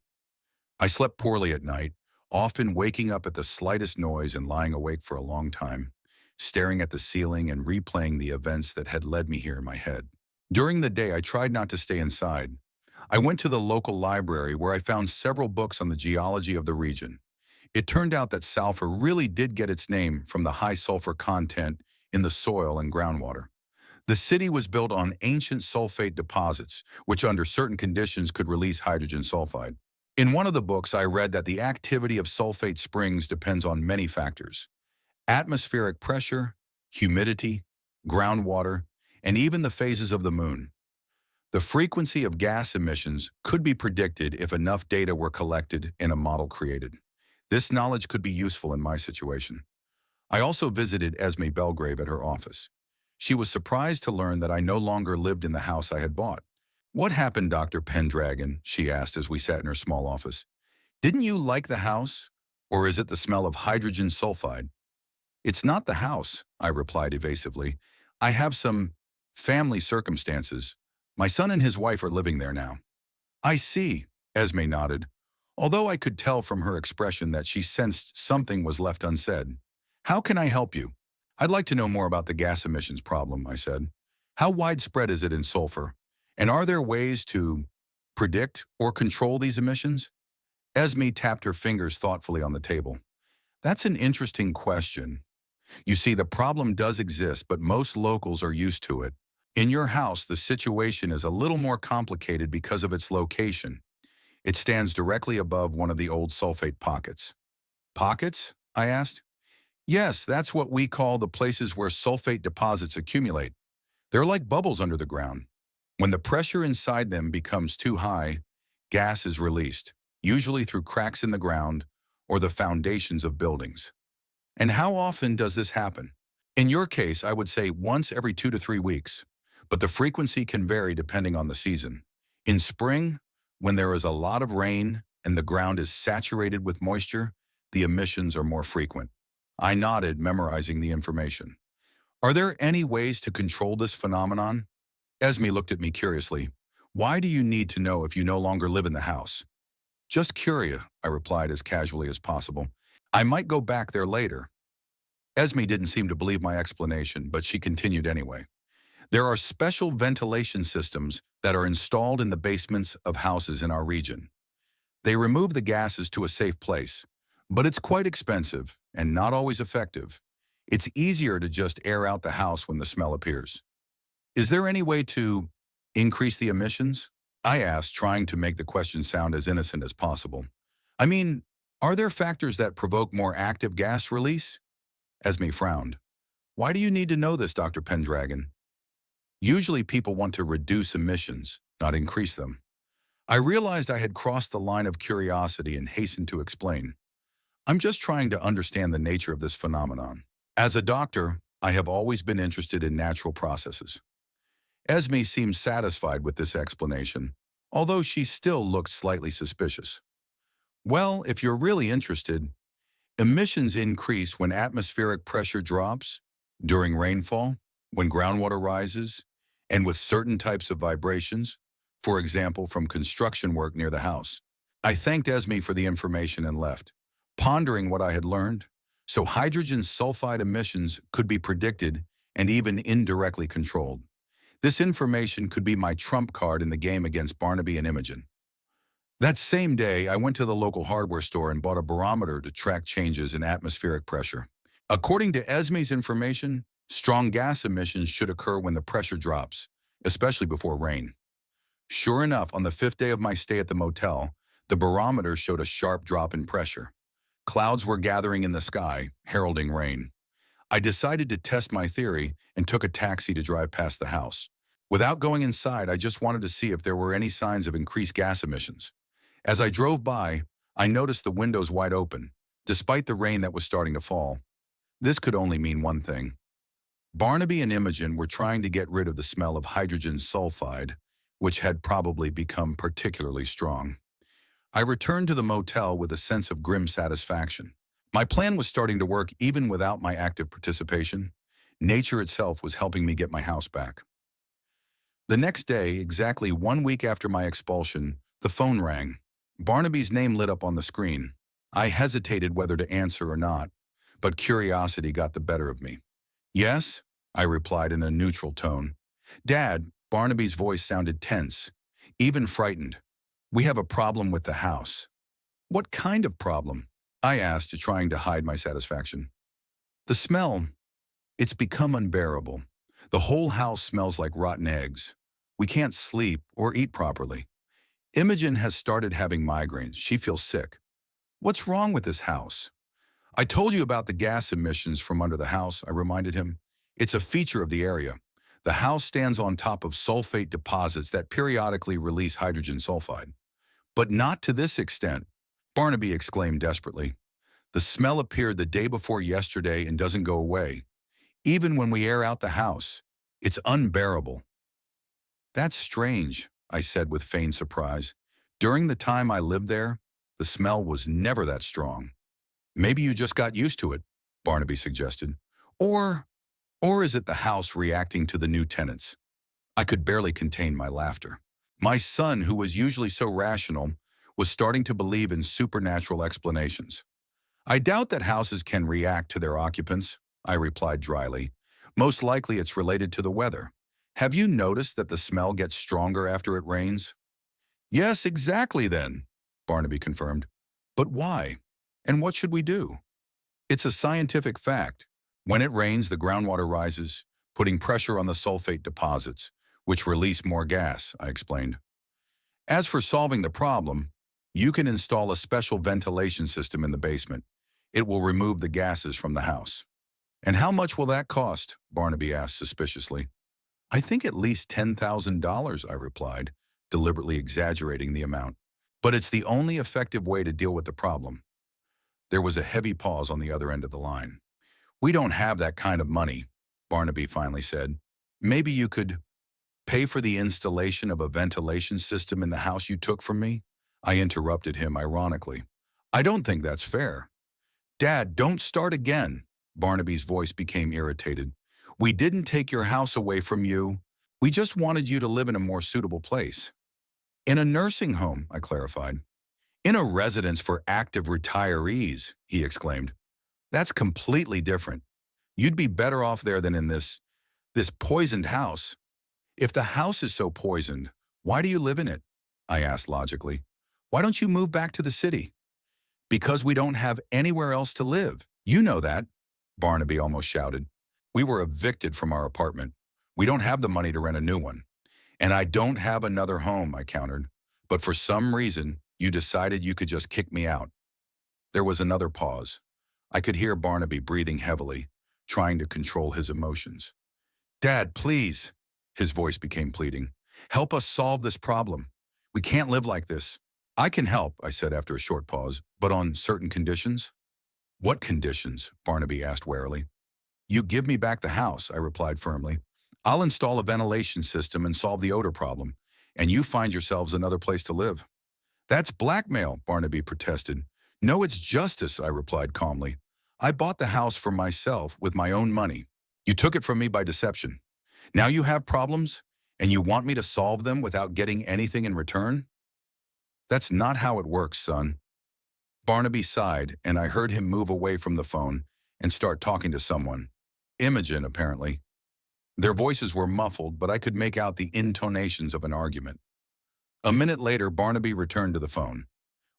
I slept poorly at night, often waking up at the slightest noise and lying awake for a long time, staring at the ceiling and replaying the events that had led me here in my head. During the day, I tried not to stay inside. I went to the local library where I found several books on the geology of the region. It turned out that sulfur really did get its name from the high sulfur content in the soil and groundwater. The city was built on ancient sulfate deposits, which under certain conditions could release hydrogen sulfide. In one of the books, I read that the activity of sulfate springs depends on many factors: atmospheric pressure, humidity, groundwater, and even the phases of the moon. The frequency of gas emissions could be predicted if enough data were collected and a model created. This knowledge could be useful in my situation. I also visited Esme Belgrave at her office. She was surprised to learn that I no longer lived in the house I had bought. "What happened, Dr. Pendragon?" she asked as we sat in her small office. "Didn't you like the house? Or is it the smell of hydrogen sulfide?" "It's not the house," I replied evasively. "I have some family circumstances. My son and his wife are living there now." "I see," Esme nodded, although I could tell from her expression that she sensed something was left unsaid. "How can I help you?" "I'd like to know more about the gas emissions problem," I said. "How widespread is it in sulfur? And are there ways to predict or control these emissions?" Esme tapped her fingers thoughtfully on the table. "That's an interesting question. You see, the problem does exist, but most locals are used to it. In your house, the situation is a little more complicated because of its location. It stands directly above one of the old sulfate pockets." "Pockets?" I asked. "Yes, that's what we call the places where sulfate deposits accumulate. They're like bubbles under the ground. When the pressure inside them becomes too high, gas is released, usually through cracks in the ground or the foundations of buildings." "And how often does this happen?" "In your case, I would say once every 2 to 3 weeks, but the frequency can vary depending on the season. In spring, when there is a lot of rain and the ground is saturated with moisture, the emissions are more frequent." I nodded, memorizing the information. "Are there any ways to control this phenomenon?" Esme looked at me curiously. "Why do you need to know if you no longer live in the house?" "Just curious," I replied as casually as possible. "I might go back there later." Esme didn't seem to believe my explanation, but she continued anyway. "There are special ventilation systems that are installed in the basements of houses in our region. They remove the gases to a safe place, but it's quite expensive and not always effective. It's easier to just air out the house when the smell appears. Is there any way to increase the emissions? I asked, trying to make the question sound as innocent as possible. I mean, are there factors that provoke more active gas release? Esme frowned. Why do you need to know this, Dr. Pendragon? Usually people want to reduce emissions, not increase them. I realized I had crossed the line of curiosity and hastened to explain. I'm just trying to understand the nature of this phenomenon. As a doctor, I have always been interested in natural processes. Esme seemed satisfied with this explanation, although she still looked slightly suspicious. Well, if you're really interested, emissions increase when atmospheric pressure drops, during rainfall, when groundwater rises, and with certain types of vibrations, for example, from construction work near the house. I thanked Esme for the information and left, pondering what I had learned. So hydrogen sulfide emissions could be predicted and even indirectly controlled. This information could be my trump card in the game against Barnaby and Imogen. That same day, I went to the local hardware store and bought a barometer to track changes in atmospheric pressure. According to Esme's information, strong gas emissions should occur when the pressure drops, especially before rain. Sure enough, on the 5th day of my stay at the motel, the barometer showed a sharp drop in pressure. Clouds were gathering in the sky, heralding rain. I decided to test my theory and took a taxi to drive past the house. Without going inside, I just wanted to see if there were any signs of increased gas emissions. As I drove by, I noticed the windows wide open, despite the rain that was starting to fall. This could only mean one thing. Barnaby and Imogen were trying to get rid of the smell of hydrogen sulfide, which had probably become particularly strong. I returned to the motel with a sense of grim satisfaction. My plan was starting to work even without my active participation. Nature itself was helping me get my house back. The next day, exactly 1 week after my expulsion, the phone rang. Barnaby's name lit up on the screen. I hesitated whether to answer or not, but curiosity got the better of me. Yes, I replied in a neutral tone. Dad, Barnaby's voice sounded tense, even frightened. We have a problem with the house. What kind of problem? I asked, trying to hide my satisfaction. The smell, it's become unbearable. The whole house smells like rotten eggs. We can't sleep or eat properly. Imogen has started having migraines. She feels sick. What's wrong with this house? I told you about the gas emissions from under the house, I reminded him. It's a feature of the area. The house stands on top of sulfate deposits that periodically release hydrogen sulfide. But not to this extent, Barnaby exclaimed desperately. The smell appeared the day before yesterday and doesn't go away. Even when we air out the house, it's unbearable. That's strange, I said with feigned surprise. During the time I lived there, the smell was never that strong. Maybe you just got used to it, Barnaby suggested. Or is it the house reacting to the new tenants? I could barely contain my laughter. My son, who was usually so rational, was starting to believe in supernatural explanations. I doubt that houses can react to their occupants, I replied dryly. Most likely it's related to the weather. Have you noticed that the smell gets stronger after it rains? Yes, exactly then, Barnaby confirmed. But why? And what should we do? It's a scientific fact. When it rains, the groundwater rises, putting pressure on the sulfate deposits, which release more gas, I explained. As for solving the problem, you can install a special ventilation system in the basement. It will remove the gases from the house. And how much will that cost? Barnaby asked suspiciously. I think at least $10,000, I replied, deliberately exaggerating the amount. But it's the only effective way to deal with the problem. There was a heavy pause on the other end of the line. We don't have that kind of money, Barnaby finally said. Maybe you could pay for the installation of a ventilation system in the house you took from me? I interrupted him ironically. I don't think that's fair. Dad, don't start again. Barnaby's voice became irritated. We didn't take your house away from you. We just wanted you to live in a more suitable place. In a nursing home, I clarified. In a residence for active retirees, he exclaimed. That's completely different. You'd be better off there than in this poisoned house. If the house is so poisoned, why do you live in it? I asked logically. Why don't you move back to the city? Because we don't have anywhere else to live. You know that. Barnaby almost shouted. We were evicted from our apartment. We don't have the money to rent a new one. And I don't have another home, I countered. But for some reason, you decided you could just kick me out. There was another pause. I could hear Barnaby breathing heavily, trying to control his emotions. Dad, please. His voice became pleading. Help us solve this problem. We can't live like this. I can help, I said after a short pause, but on certain conditions. What conditions? Barnaby asked warily. You give me back the house, I replied firmly. I'll install a ventilation system and solve the odor problem, and you find yourselves another place to live. That's blackmail, Barnaby protested. No, it's justice, I replied calmly. I bought the house for myself with my own money. You took it from me by deception. Now you have problems, and you want me to solve them without getting anything in return? That's not how it works, son. Barnaby sighed, and I heard him move away from the phone and start talking to someone. Imogen, apparently. Their voices were muffled, but I could make out the intonations of an argument. A minute later, Barnaby returned to the phone.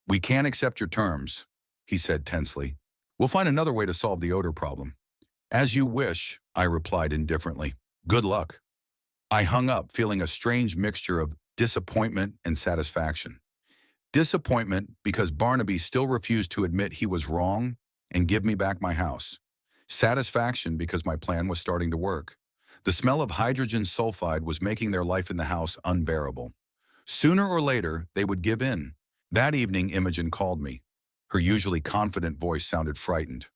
We can't accept your terms, he said tensely. We'll find another way to solve the odor problem. As you wish, I replied indifferently. Good luck. I hung up, feeling a strange mixture of disappointment and satisfaction. Disappointment because Barnaby still refused to admit he was wrong and give me back my house. Satisfaction because my plan was starting to work. The smell of hydrogen sulfide was making their life in the house unbearable. Sooner or later, they would give in. That evening, Imogen called me. Her usually confident voice sounded frightened.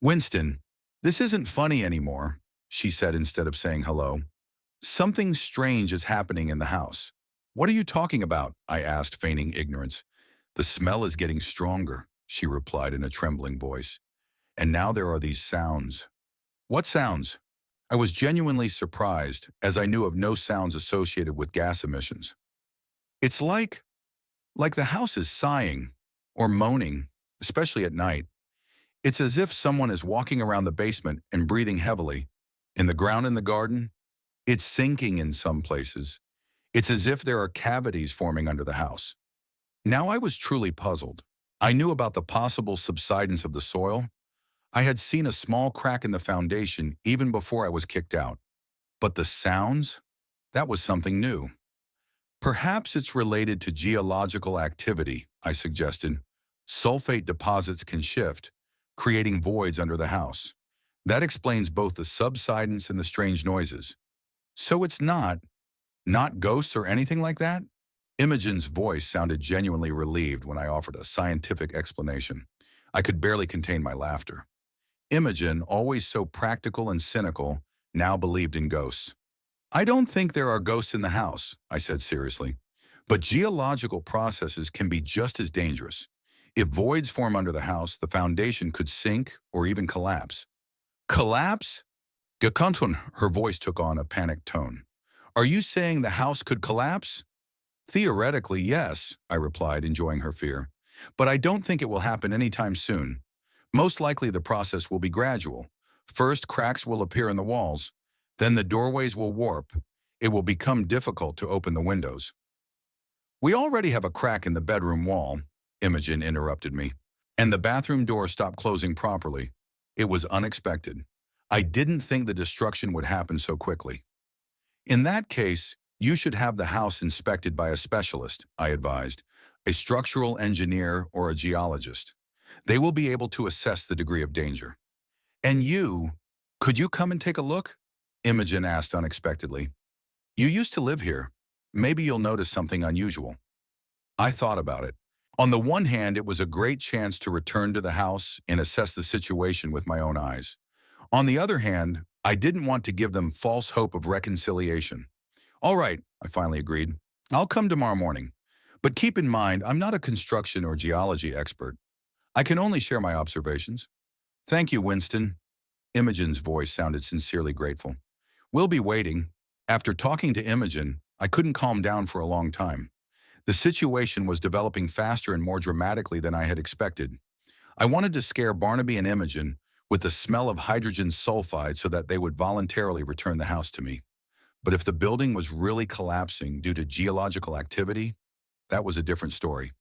Winston, this isn't funny anymore, she said instead of saying hello. Something strange is happening in the house. What are you talking about? I asked, feigning ignorance. The smell is getting stronger, she replied in a trembling voice. And now there are these sounds. What sounds? I was genuinely surprised, as I knew of no sounds associated with gas emissions. It's like the house is sighing or moaning, especially at night. It's as if someone is walking around the basement and breathing heavily. In the ground in the garden, it's sinking in some places. It's as if there are cavities forming under the house. Now I was truly puzzled. I knew about the possible subsidence of the soil. I had seen a small crack in the foundation even before I was kicked out. But the sounds? That was something new. Perhaps it's related to geological activity, I suggested. Sulfate deposits can shift, creating voids under the house. That explains both the subsidence and the strange noises. So it's not ghosts or anything like that? Imogen's voice sounded genuinely relieved when I offered a scientific explanation. I could barely contain my laughter. Imogen, always so practical and cynical, now believed in ghosts. I don't think there are ghosts in the house, I said seriously. But geological processes can be just as dangerous. If voids form under the house, the foundation could sink or even collapse. Collapse? Gekantun, her voice took on a panicked tone. Are you saying the house could collapse? Theoretically, yes, I replied, enjoying her fear. But I don't think it will happen anytime soon. Most likely the process will be gradual. First, cracks will appear in the walls. Then the doorways will warp. It will become difficult to open the windows. We already have a crack in the bedroom wall, Imogen interrupted me. And the bathroom door stopped closing properly. It was unexpected. I didn't think the destruction would happen so quickly. In that case, you should have the house inspected by a specialist, I advised, a structural engineer or a geologist. They will be able to assess the degree of danger. And could you come and take a look? Imogen asked unexpectedly. You used to live here. Maybe you'll notice something unusual. I thought about it. On the one hand, it was a great chance to return to the house and assess the situation with my own eyes. On the other hand, I didn't want to give them false hope of reconciliation. All right, I finally agreed. I'll come tomorrow morning. But keep in mind, I'm not a construction or geology expert. I can only share my observations. Thank you, Winston. Imogen's voice sounded sincerely grateful. We'll be waiting. After talking to Imogen, I couldn't calm down for a long time. The situation was developing faster and more dramatically than I had expected. I wanted to scare Barnaby and Imogen with the smell of hydrogen sulfide so that they would voluntarily return the house to me. But if the building was really collapsing due to geological activity, that was a different story.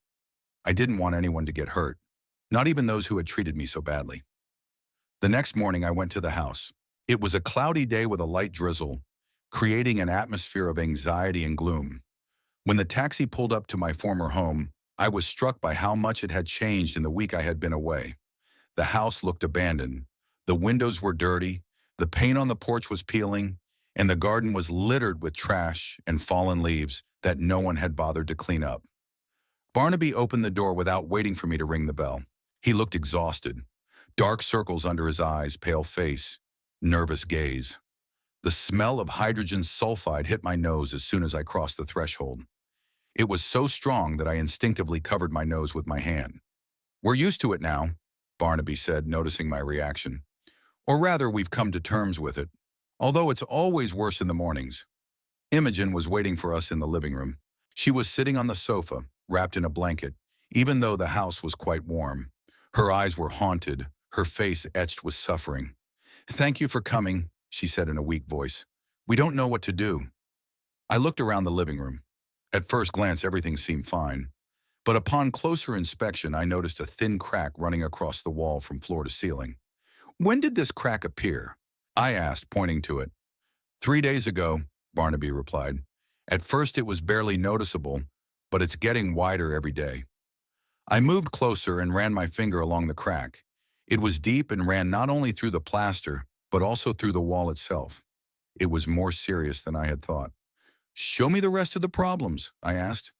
I didn't want anyone to get hurt, not even those who had treated me so badly. The next morning, I went to the house. It was a cloudy day with a light drizzle, creating an atmosphere of anxiety and gloom. When the taxi pulled up to my former home, I was struck by how much it had changed in the week I had been away. The house looked abandoned. The windows were dirty, the paint on the porch was peeling, and the garden was littered with trash and fallen leaves that no one had bothered to clean up. Barnaby opened the door without waiting for me to ring the bell. He looked exhausted. Dark circles under his eyes, pale face, nervous gaze. The smell of hydrogen sulfide hit my nose as soon as I crossed the threshold. It was so strong that I instinctively covered my nose with my hand. "We're used to it now," Barnaby said, noticing my reaction. "Or rather, we've come to terms with it, although it's always worse in the mornings." Imogen was waiting for us in the living room. She was sitting on the sofa, wrapped in a blanket, even though the house was quite warm. Her eyes were haunted, her face etched with suffering. "Thank you for coming," she said in a weak voice. "We don't know what to do." I looked around the living room. At first glance, everything seemed fine. But upon closer inspection, I noticed a thin crack running across the wall from floor to ceiling. "When did this crack appear?" I asked, pointing to it. "3 days ago," Barnaby replied. "At first it was barely noticeable, but it's getting wider every day." I moved closer and ran my finger along the crack. It was deep and ran not only through the plaster, but also through the wall itself. It was more serious than I had thought. "Show me the rest of the problems," I asked.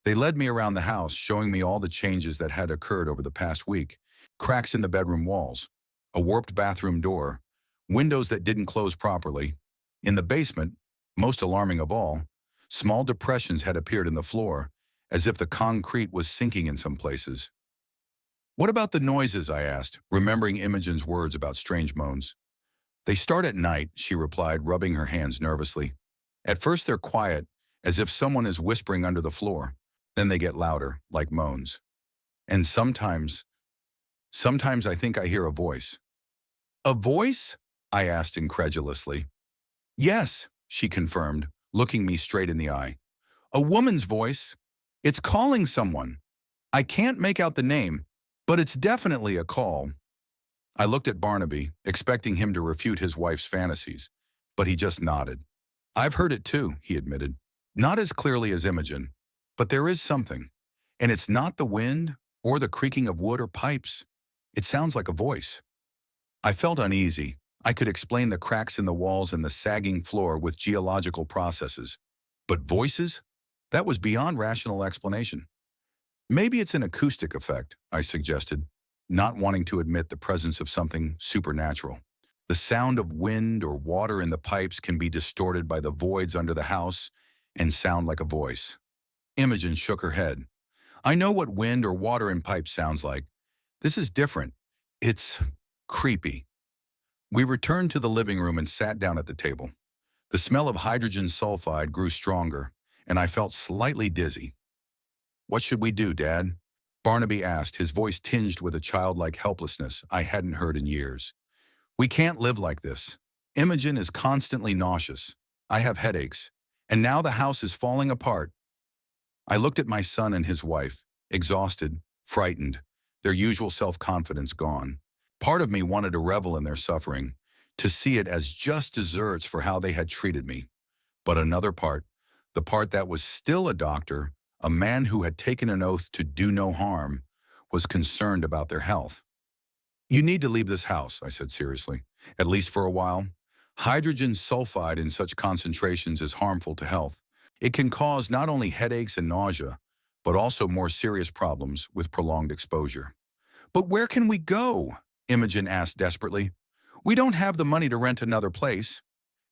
They led me around the house, showing me all the changes that had occurred over the past week. Cracks in the bedroom walls, a warped bathroom door, windows that didn't close properly. In the basement, most alarming of all, small depressions had appeared in the floor, as if the concrete was sinking in some places. "What about the noises?" I asked, remembering Imogen's words about strange moans. "They start at night," she replied, rubbing her hands nervously. "At first they're quiet, as if someone is whispering under the floor. Then they get louder, like moans. And sometimes I think I hear a voice." "A voice?" I asked incredulously. "Yes," she confirmed, looking me straight in the eye. "A woman's voice. It's calling someone. I can't make out the name, but it's definitely a call." I looked at Barnaby, expecting him to refute his wife's fantasies, but he just nodded. "I've heard it too," he admitted. "Not as clearly as Imogen, but there is something. And it's not the wind or the creaking of wood or pipes. It sounds like a voice." I felt uneasy. I could explain the cracks in the walls and the sagging floor with geological processes. But voices? That was beyond rational explanation. "Maybe it's an acoustic effect," I suggested, not wanting to admit the presence of something supernatural. The sound of wind or water in the pipes can be distorted by the voids under the house and sound like a voice. Imogen shook her head. "I know what wind or water in pipes sounds like. This is different. It's creepy." We returned to the living room and sat down at the table. The smell of hydrogen sulfide grew stronger, and I felt slightly dizzy. "What should we do, Dad?" Barnaby asked, his voice tinged with a childlike helplessness I hadn't heard in years. "We can't live like this. Imogen is constantly nauseous. I have headaches. And now the house is falling apart." I looked at my son and his wife, exhausted, frightened, their usual self-confidence gone. Part of me wanted to revel in their suffering, to see it as just desserts for how they had treated me. But another part, the part that was still a doctor, a man who had taken an oath to do no harm, was concerned about their health. "You need to leave this house," I said seriously, "at least for a while. Hydrogen sulfide in such concentrations is harmful to health. It can cause not only headaches and nausea, but also more serious problems with prolonged exposure." "But where can we go?" Imogen asked desperately. "We don't have the money to rent another place."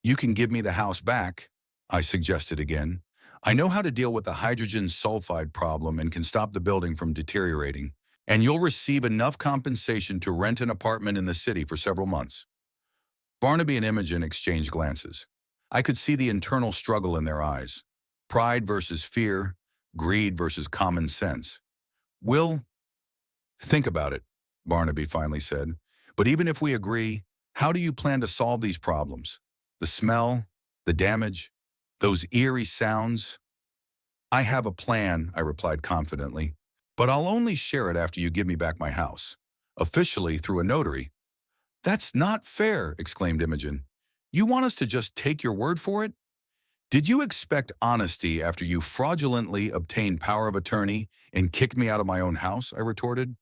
"You can give me the house back," I suggested again. "I know how to deal with the hydrogen sulfide problem and can stop the building from deteriorating. And you'll receive enough compensation to rent an apartment in the city for several months." Barnaby and Imogen exchanged glances. I could see the internal struggle in their eyes. Pride versus fear, greed versus common sense. "We'll think about it," Barnaby finally said. "But even if we agree, how do you plan to solve these problems? The smell, the damage, those eerie sounds?" "I have a plan," I replied confidently, "but I'll only share it after you give me back my house. Officially through a notary." "That's not fair," exclaimed Imogen. "You want us to just take your word for it? Did you expect honesty after you fraudulently obtained power of attorney and kicked me out of my own house?" I retorted.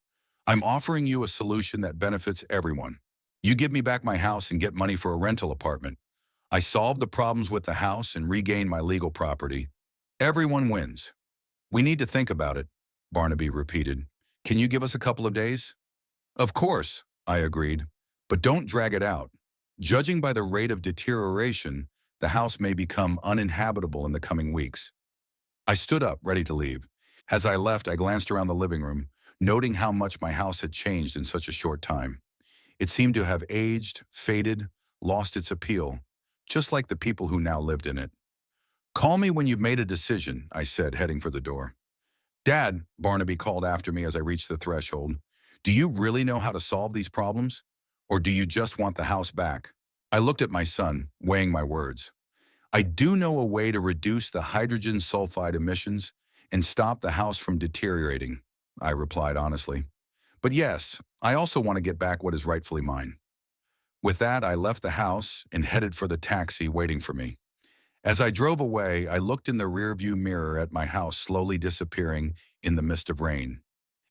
"I'm offering you a solution that benefits everyone. You give me back my house and get money for a rental apartment. I solve the problems with the house and regain my legal property. Everyone wins." "We need to think about it," Barnaby repeated. "Can you give us a couple of days?" "Of course," I agreed, "but don't drag it out. Judging by the rate of deterioration, the house may become uninhabitable in the coming weeks." I stood up, ready to leave. As I left, I glanced around the living room, noting how much my house had changed in such a short time. It seemed to have aged, faded, lost its appeal, just like the people who now lived in it. "Call me when you've made a decision," I said, heading for the door. "Dad," Barnaby called after me as I reached the threshold, "do you really know how to solve these problems? Or do you just want the house back?" I looked at my son, weighing my words. "I do know a way to reduce the hydrogen sulfide emissions and stop the house from deteriorating," I replied honestly. "But yes, I also want to get back what is rightfully mine." With that, I left the house and headed for the taxi waiting for me. As I drove away, I looked in the rearview mirror at my house slowly disappearing in the mist of rain,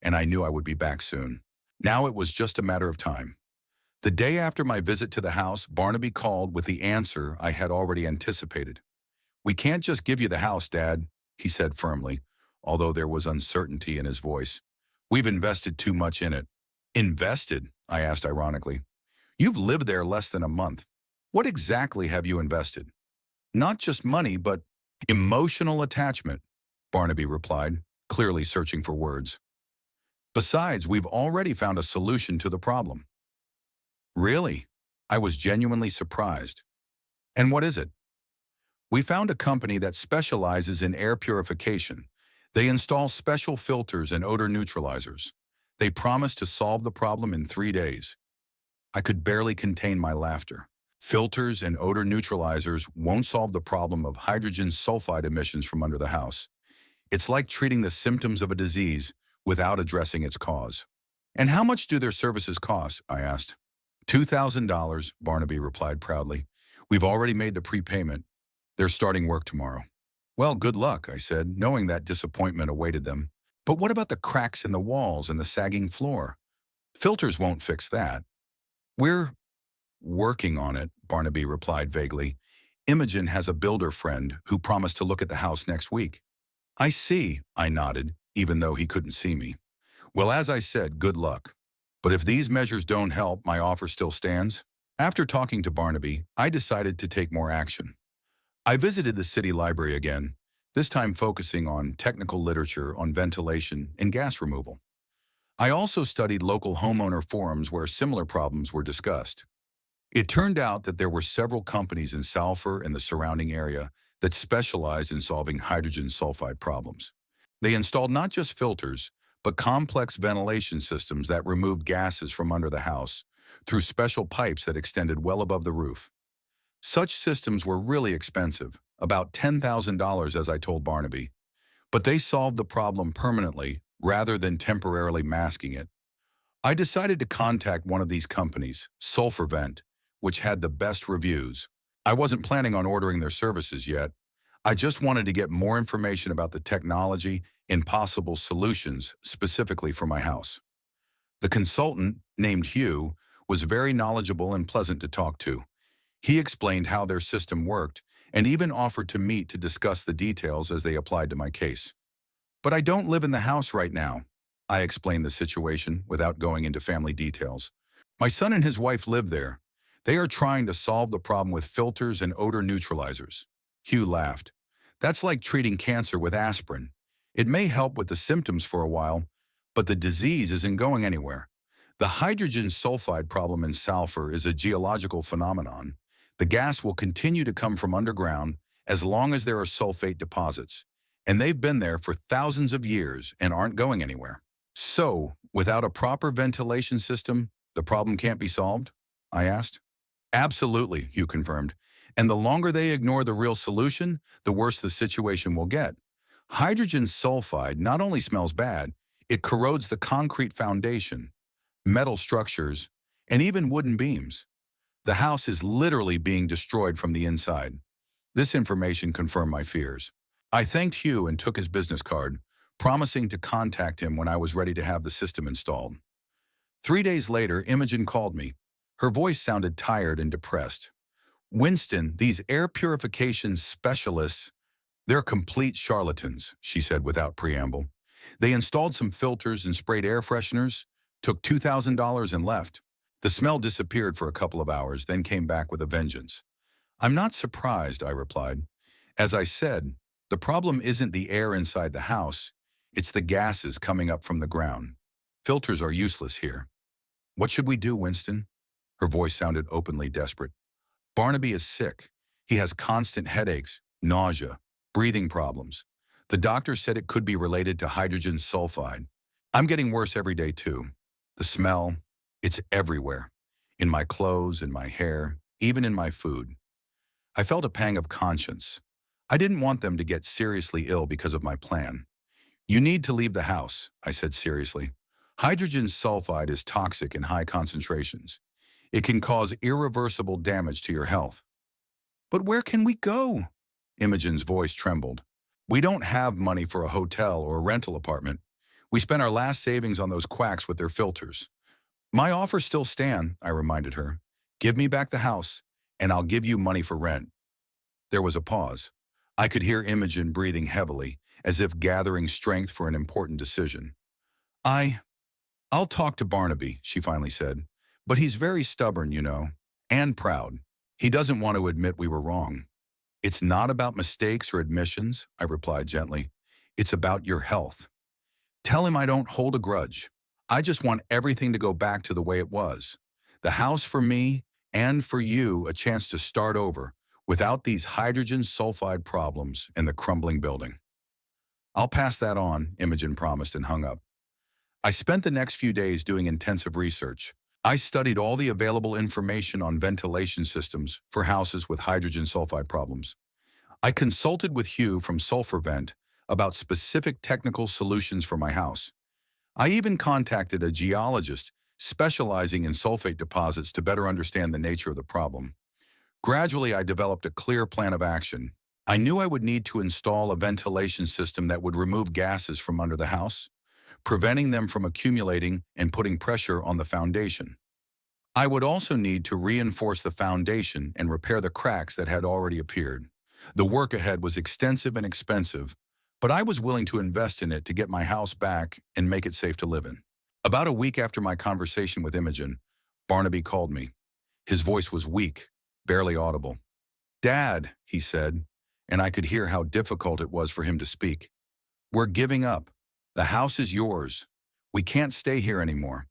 and I knew I would be back soon. Now it was just a matter of time. The day after my visit to the house, Barnaby called with the answer I had already anticipated. "We can't just give you the house, Dad," he said firmly, although there was uncertainty in his voice. "We've invested too much in it." "Invested?" I asked ironically. "You've lived there less than a month. What exactly have you invested?" "Not just money, but emotional attachment," Barnaby replied, clearly searching for words. "Besides, we've already found a solution to the problem." "Really?" I was genuinely surprised. "And what is it?" "We found a company that specializes in air purification. They install special filters and odor neutralizers. They promise to solve the problem in 3 days." I could barely contain my laughter. Filters and odor neutralizers won't solve the problem of hydrogen sulfide emissions from under the house. It's like treating the symptoms of a disease without addressing its cause. "And how much do their services cost?" I asked. $2,000, Barnaby replied proudly. "We've already made the prepayment. They're starting work tomorrow." "Well, good luck," I said, knowing that disappointment awaited them. "But what about the cracks in the walls and the sagging floor? Filters won't fix that." "We're working on it," Barnaby replied vaguely. "Imogen has a builder friend who promised to look at the house next week." "I see," I nodded, even though he couldn't see me. "Well, as I said, good luck. But if these measures don't help, my offer still stands." After talking to Barnaby, I decided to take more action. I visited the city library again, this time focusing on technical literature on ventilation and gas removal. I also studied local homeowner forums where similar problems were discussed. It turned out that there were several companies in Salford and the surrounding area that specialized in solving hydrogen sulfide problems. They installed not just filters, but complex ventilation systems that removed gases from under the house through special pipes that extended well above the roof. Such systems were really expensive, about $10,000 as I told Barnaby, but they solved the problem permanently rather than temporarily masking it. I decided to contact one of these companies, Sulfurvent, which had the best reviews. I wasn't planning on ordering their services yet. I just wanted to get more information about the technology and possible solutions specifically for my house. The consultant, named Hugh, was very knowledgeable and pleasant to talk to. He explained how their system worked and even offered to meet to discuss the details as they applied to my case. "But I don't live in the house right now," I explained the situation without going into family details. "My son and his wife live there. They are trying to solve the problem with filters and odor neutralizers." Hugh laughed. "That's like treating cancer with aspirin. It may help with the symptoms for a while, but the disease isn't going anywhere. The hydrogen sulfide problem in sulfur is a geological phenomenon. The gas will continue to come from underground as long as there are sulfate deposits, and they've been there for thousands of years and aren't going anywhere. So, without a proper ventilation system, the problem can't be solved?" I asked. "Absolutely," Hugh confirmed. "And the longer they ignore the real solution, the worse the situation will get. Hydrogen sulfide not only smells bad, it corrodes the concrete foundation, metal structures, and even wooden beams. The house is literally being destroyed from the inside. This information confirmed my fears. I thanked Hugh and took his business card, promising to contact him when I was ready to have the system installed. 3 days later, Imogen called me. Her voice sounded tired and depressed. "Winston, these air purification specialists, they're complete charlatans," she said without preamble. "They installed some filters and sprayed air fresheners, took $2,000 and left. The smell disappeared for a couple of hours, then came back with a vengeance." "I'm not surprised," I replied. "As I said, the problem isn't the air inside the house, it's the gases coming up from the ground. Filters are useless here." "What should we do, Winston?" Her voice sounded openly desperate. "Barnaby is sick. He has constant headaches, nausea, breathing problems. The doctor said it could be related to hydrogen sulfide. I'm getting worse every day too. The smell, it's everywhere. In my clothes, in my hair, even in my food." I felt a pang of conscience. I didn't want them to get seriously ill because of my plan. "You need to leave the house," I said seriously. "Hydrogen sulfide is toxic in high concentrations. It can cause irreversible damage to your health." "But where can we go?" Imogen's voice trembled. "We don't have money for a hotel or a rental apartment. We spent our last savings on those quacks with their filters." "My offers still stand," I reminded her. "Give me back the house, and I'll give you money for rent." There was a pause. I could hear Imogen breathing heavily, as if gathering strength for an important decision. "I'll talk to Barnaby," she finally said. "But he's very stubborn, you know, and proud. He doesn't want to admit we were wrong." "It's not about mistakes or admissions," I replied gently. "It's about your health. Tell him I don't hold a grudge. I just want everything to go back to the way it was. The house for me, and for you, a chance to start over, without these hydrogen sulfide problems and the crumbling building." "I'll pass that on," Imogen promised and hung up. I spent the next few days doing intensive research. I studied all the available information on ventilation systems for houses with hydrogen sulfide problems. I consulted with Hugh from SulfurVent about specific technical solutions for my house. I even contacted a geologist specializing in sulfate deposits to better understand the nature of the problem. Gradually, I developed a clear plan of action. I knew I would need to install a ventilation system that would remove gases from under the house, preventing them from accumulating and putting pressure on the foundation. I would also need to reinforce the foundation and repair the cracks that had already appeared. The work ahead was extensive and expensive, but I was willing to invest in it to get my house back and make it safe to live in. About a week after my conversation with Imogen, Barnaby called me. His voice was weak, barely audible. "Dad," he said, and I could hear how difficult it was for him to speak. "We're giving up. The house is yours. We can't stay here anymore.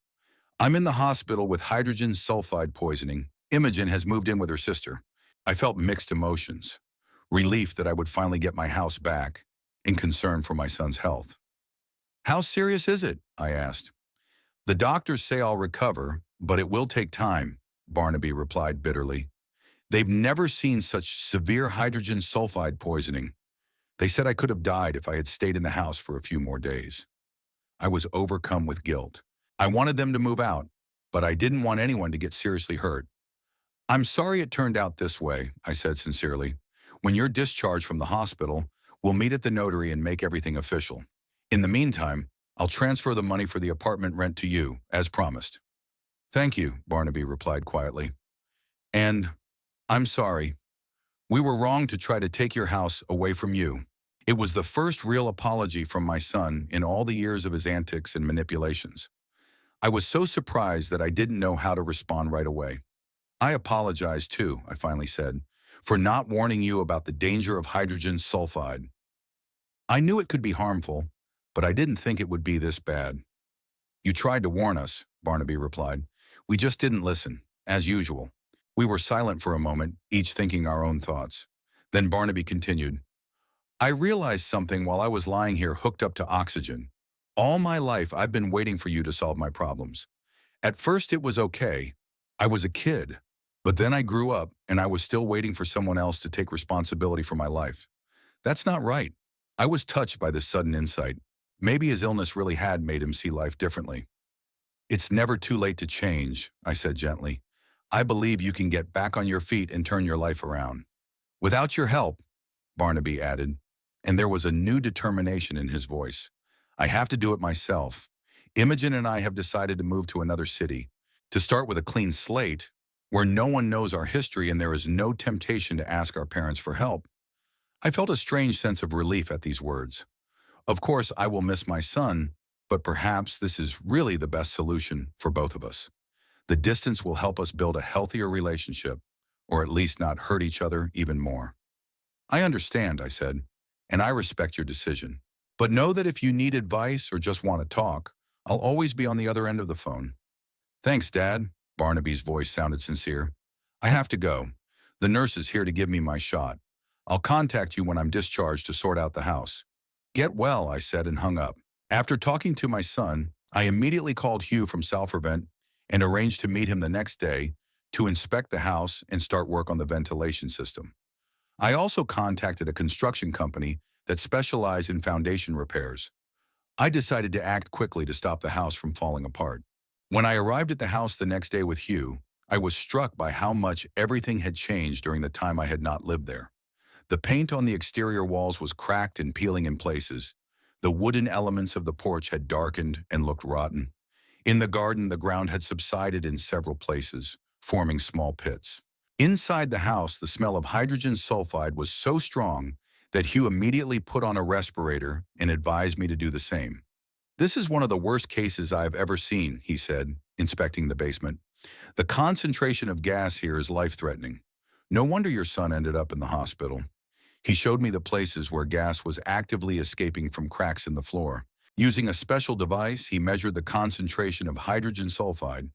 I'm in the hospital with hydrogen sulfide poisoning. Imogen has moved in with her sister." I felt mixed emotions. Relief that I would finally get my house back, and concern for my son's health. "How serious is it?" I asked. "The doctors say I'll recover, but it will take time," Barnaby replied bitterly. "They've never seen such severe hydrogen sulfide poisoning. They said I could have died if I had stayed in the house for a few more days." I was overcome with guilt. I wanted them to move out, but I didn't want anyone to get seriously hurt. "I'm sorry it turned out this way," I said sincerely. "When you're discharged from the hospital, we'll meet at the notary and make everything official. In the meantime, I'll transfer the money for the apartment rent to you, as promised." "Thank you," Barnaby replied quietly. "And I'm sorry. We were wrong to try to take your house away from you." It was the first real apology from my son in all the years of his antics and manipulations. I was so surprised that I didn't know how to respond right away. "I apologize too," I finally said, "for not warning you about the danger of hydrogen sulfide. I knew it could be harmful, but I didn't think it would be this bad." "You tried to warn us," Barnaby replied. "We just didn't listen, as usual." We were silent for a moment, each thinking our own thoughts. Then Barnaby continued, "I realized something while I was lying here hooked up to oxygen. All my life I've been waiting for you to solve my problems. At first it was okay. I was a kid. But then I grew up and I was still waiting for someone else to take responsibility for my life. That's not right." I was touched by this sudden insight. Maybe his illness really had made him see life differently. It's never too late to change, I said gently. I believe you can get back on your feet and turn your life around. Without your help, Barnaby added, and there was a new determination in his voice. I have to do it myself. Imogen and I have decided to move to another city, to start with a clean slate, where no one knows our history and there is no temptation to ask our parents for help. I felt a strange sense of relief at these words. Of course, I will miss my son, but perhaps this is really the best solution for both of us. The distance will help us build a healthier relationship, or at least not hurt each other even more. I understand, I said, and I respect your decision. But know that if you need advice or just want to talk, I'll always be on the other end of the phone. Thanks, Dad. Barnaby's voice sounded sincere. I have to go. The nurse is here to give me my shot. I'll contact you when I'm discharged to sort out the house. Get well, I said and hung up. After talking to my son, I immediately called Hugh from Salfervent and arranged to meet him the next day to inspect the house and start work on the ventilation system. I also contacted a construction company that specialized in foundation repairs. I decided to act quickly to stop the house from falling apart. When I arrived at the house the next day with Hugh, I was struck by how much everything had changed during the time I had not lived there. The paint on the exterior walls was cracked and peeling in places. The wooden elements of the porch had darkened and looked rotten. In the garden, the ground had subsided in several places, forming small pits. Inside the house, the smell of hydrogen sulfide was so strong that Hugh immediately put on a respirator and advised me to do the same. This is one of the worst cases I have ever seen, he said, inspecting the basement. The concentration of gas here is life-threatening. No wonder your son ended up in the hospital. He showed me the places where gas was actively escaping from cracks in the floor. Using a special device, he measured the concentration of hydrogen sulfide.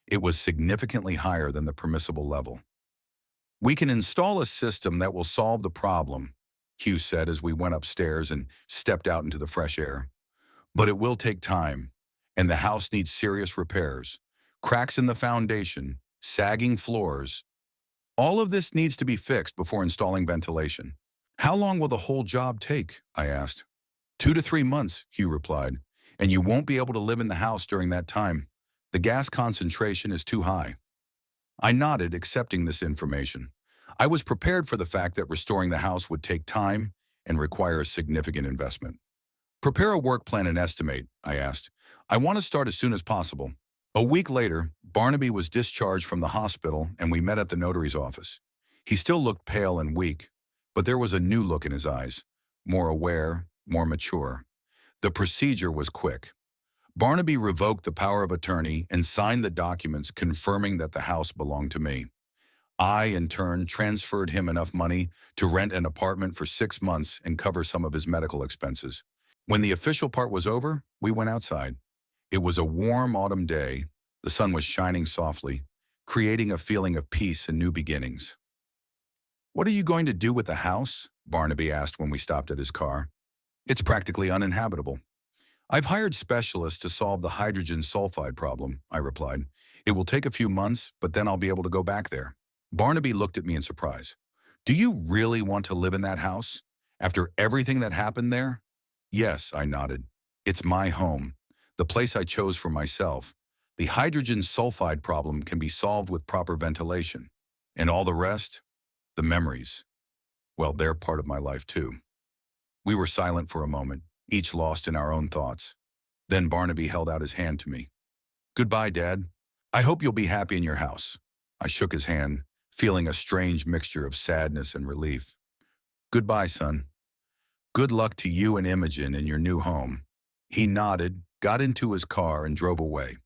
It was significantly higher than the permissible level. We can install a system that will solve the problem, Hugh said as we went upstairs and stepped out into the fresh air. But it will take time, and the house needs serious repairs. Cracks in the foundation, sagging floors. All of this needs to be fixed before installing ventilation. How long will the whole job take? I asked. 2 to 3 months, Hugh replied, and you won't be able to live in the house during that time. The gas concentration is too high. I nodded, accepting this information. I was prepared for the fact that restoring the house would take time and require a significant investment. Prepare a work plan and estimate, I asked. I want to start as soon as possible. A week later, Barnaby was discharged from the hospital and we met at the notary's office. He still looked pale and weak, but there was a new look in his eyes, more aware, more mature. The procedure was quick. Barnaby revoked the power of attorney and signed the documents confirming that the house belonged to me. I, in turn, transferred him enough money to rent an apartment for 6 months and cover some of his medical expenses. When the official part was over, we went outside. It was a warm autumn day. The sun was shining softly, creating a feeling of peace and new beginnings. What are you going to do with the house? Barnaby asked when we stopped at his car. It's practically uninhabitable. I've hired specialists to solve the hydrogen sulfide problem, I replied. It will take a few months, but then I'll be able to go back there. Barnaby looked at me in surprise. Do you really want to live in that house? After everything that happened there? Yes, I nodded. It's my home, the place I chose for myself. The hydrogen sulfide problem can be solved with proper ventilation. And all the rest? The memories. Well, they're part of my life too. We were silent for a moment, each lost in our own thoughts. Then Barnaby held out his hand to me. Goodbye, Dad. I hope you'll be happy in your house. I shook his hand, feeling a strange mixture of sadness and relief. Goodbye, son. Good luck to you and Imogen in your new home. He nodded, got into his car, and drove away.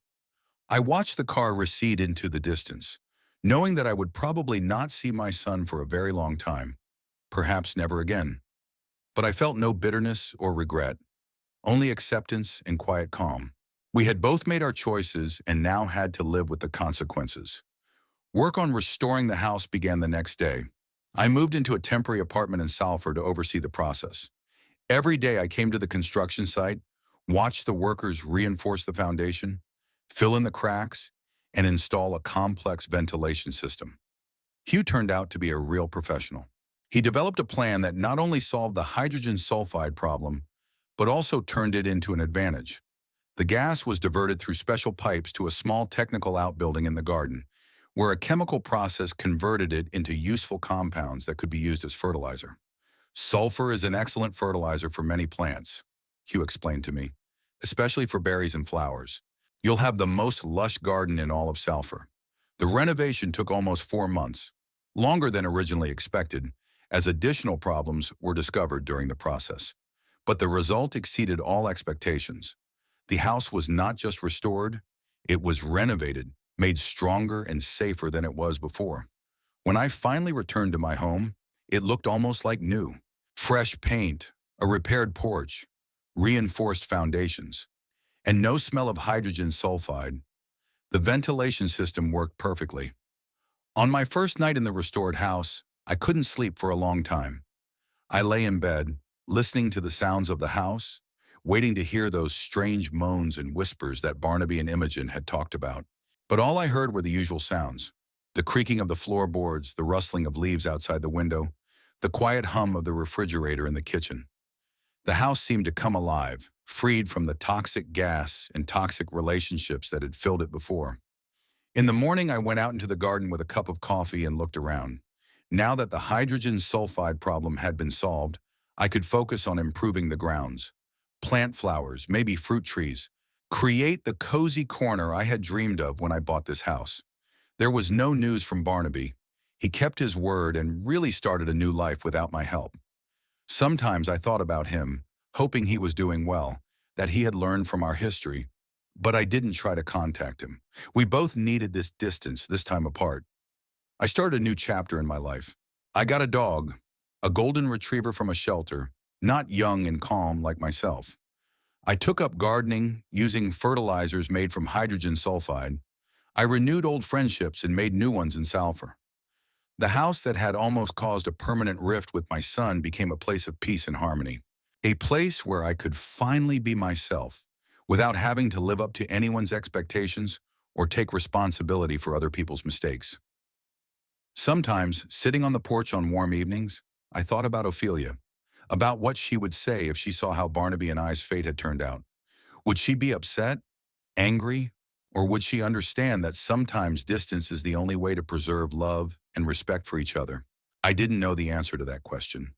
I watched the car recede into the distance, knowing that I would probably not see my son for a very long time, perhaps never again. But I felt no bitterness or regret, only acceptance and quiet calm. We had both made our choices and now had to live with the consequences. Work on restoring the house began the next day. I moved into a temporary apartment in Salford to oversee the process. Every day I came to the construction site, watched the workers reinforce the foundation, fill in the cracks, and install a complex ventilation system. Hugh turned out to be a real professional. He developed a plan that not only solved the hydrogen sulfide problem, but also turned it into an advantage. The gas was diverted through special pipes to a small technical outbuilding in the garden, where a chemical process converted it into useful compounds that could be used as fertilizer. Sulfur is an excellent fertilizer for many plants, Hugh explained to me, especially for berries and flowers. You'll have the most lush garden in all of Salford. The renovation took almost 4 months, longer than originally expected, as additional problems were discovered during the process. But the result exceeded all expectations. The house was not just restored, it was renovated, made stronger and safer than it was before. When I finally returned to my home, it looked almost like new. Fresh paint, a repaired porch, reinforced foundations, and no smell of hydrogen sulfide. The ventilation system worked perfectly. On my first night in the restored house, I couldn't sleep for a long time. I lay in bed, listening to the sounds of the house, waiting to hear those strange moans and whispers that Barnaby and Imogen had talked about. But all I heard were the usual sounds: the creaking of the floorboards, the rustling of leaves outside the window, the quiet hum of the refrigerator in the kitchen. The house seemed to come alive, freed from the toxic gas and toxic relationships that had filled it before. In the morning, I went out into the garden with a cup of coffee and looked around. Now that the hydrogen sulfide problem had been solved, I could focus on improving the grounds. Plant flowers, maybe fruit trees. Create the cozy corner I had dreamed of when I bought this house. There was no news from Barnaby. He kept his word and really started a new life without my help. Sometimes I thought about him, hoping he was doing well, that he had learned from our history, but I didn't try to contact him. We both needed this distance, this time apart. I started a new chapter in my life. I got a dog, a golden retriever from a shelter, not young and calm like myself. I took up gardening, using fertilizers made from hydrogen sulfide. I renewed old friendships and made new ones in Salford. The house that had almost caused a permanent rift with my son became a place of peace and harmony. A place where I could finally be myself, without having to live up to anyone's expectations or take responsibility for other people's mistakes. Sometimes, sitting on the porch on warm evenings, I thought about Ophelia, about what she would say if she saw how Barnaby and I's fate had turned out. Would she be upset, angry, or would she understand that sometimes distance is the only way to preserve love and respect for each other? I didn't know the answer to that question,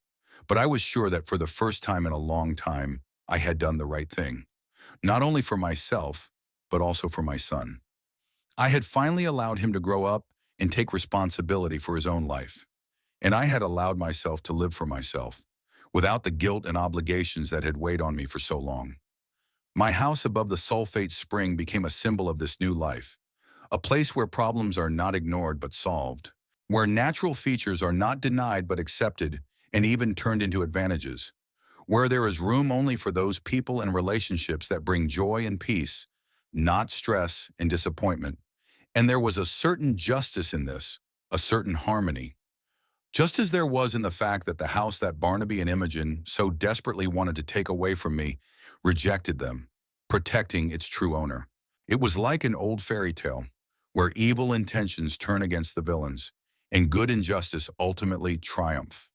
but I was sure that for the first time in a long time, I had done the right thing, not only for myself, but also for my son. I had finally allowed him to grow up and take responsibility for his own life, and I had allowed myself to live for myself, without the guilt and obligations that had weighed on me for so long. My house above the sulfate spring became a symbol of this new life, a place where problems are not ignored but solved, where natural features are not denied but accepted and even turned into advantages, where there is room only for those people and relationships that bring joy and peace, not stress and disappointment. And there was a certain justice in this, a certain harmony. Just as there was in the fact that the house that Barnaby and Imogen so desperately wanted to take away from me rejected them, protecting its true owner. It was like an old fairy tale, where evil intentions turn against the villains, and good and justice ultimately triumph.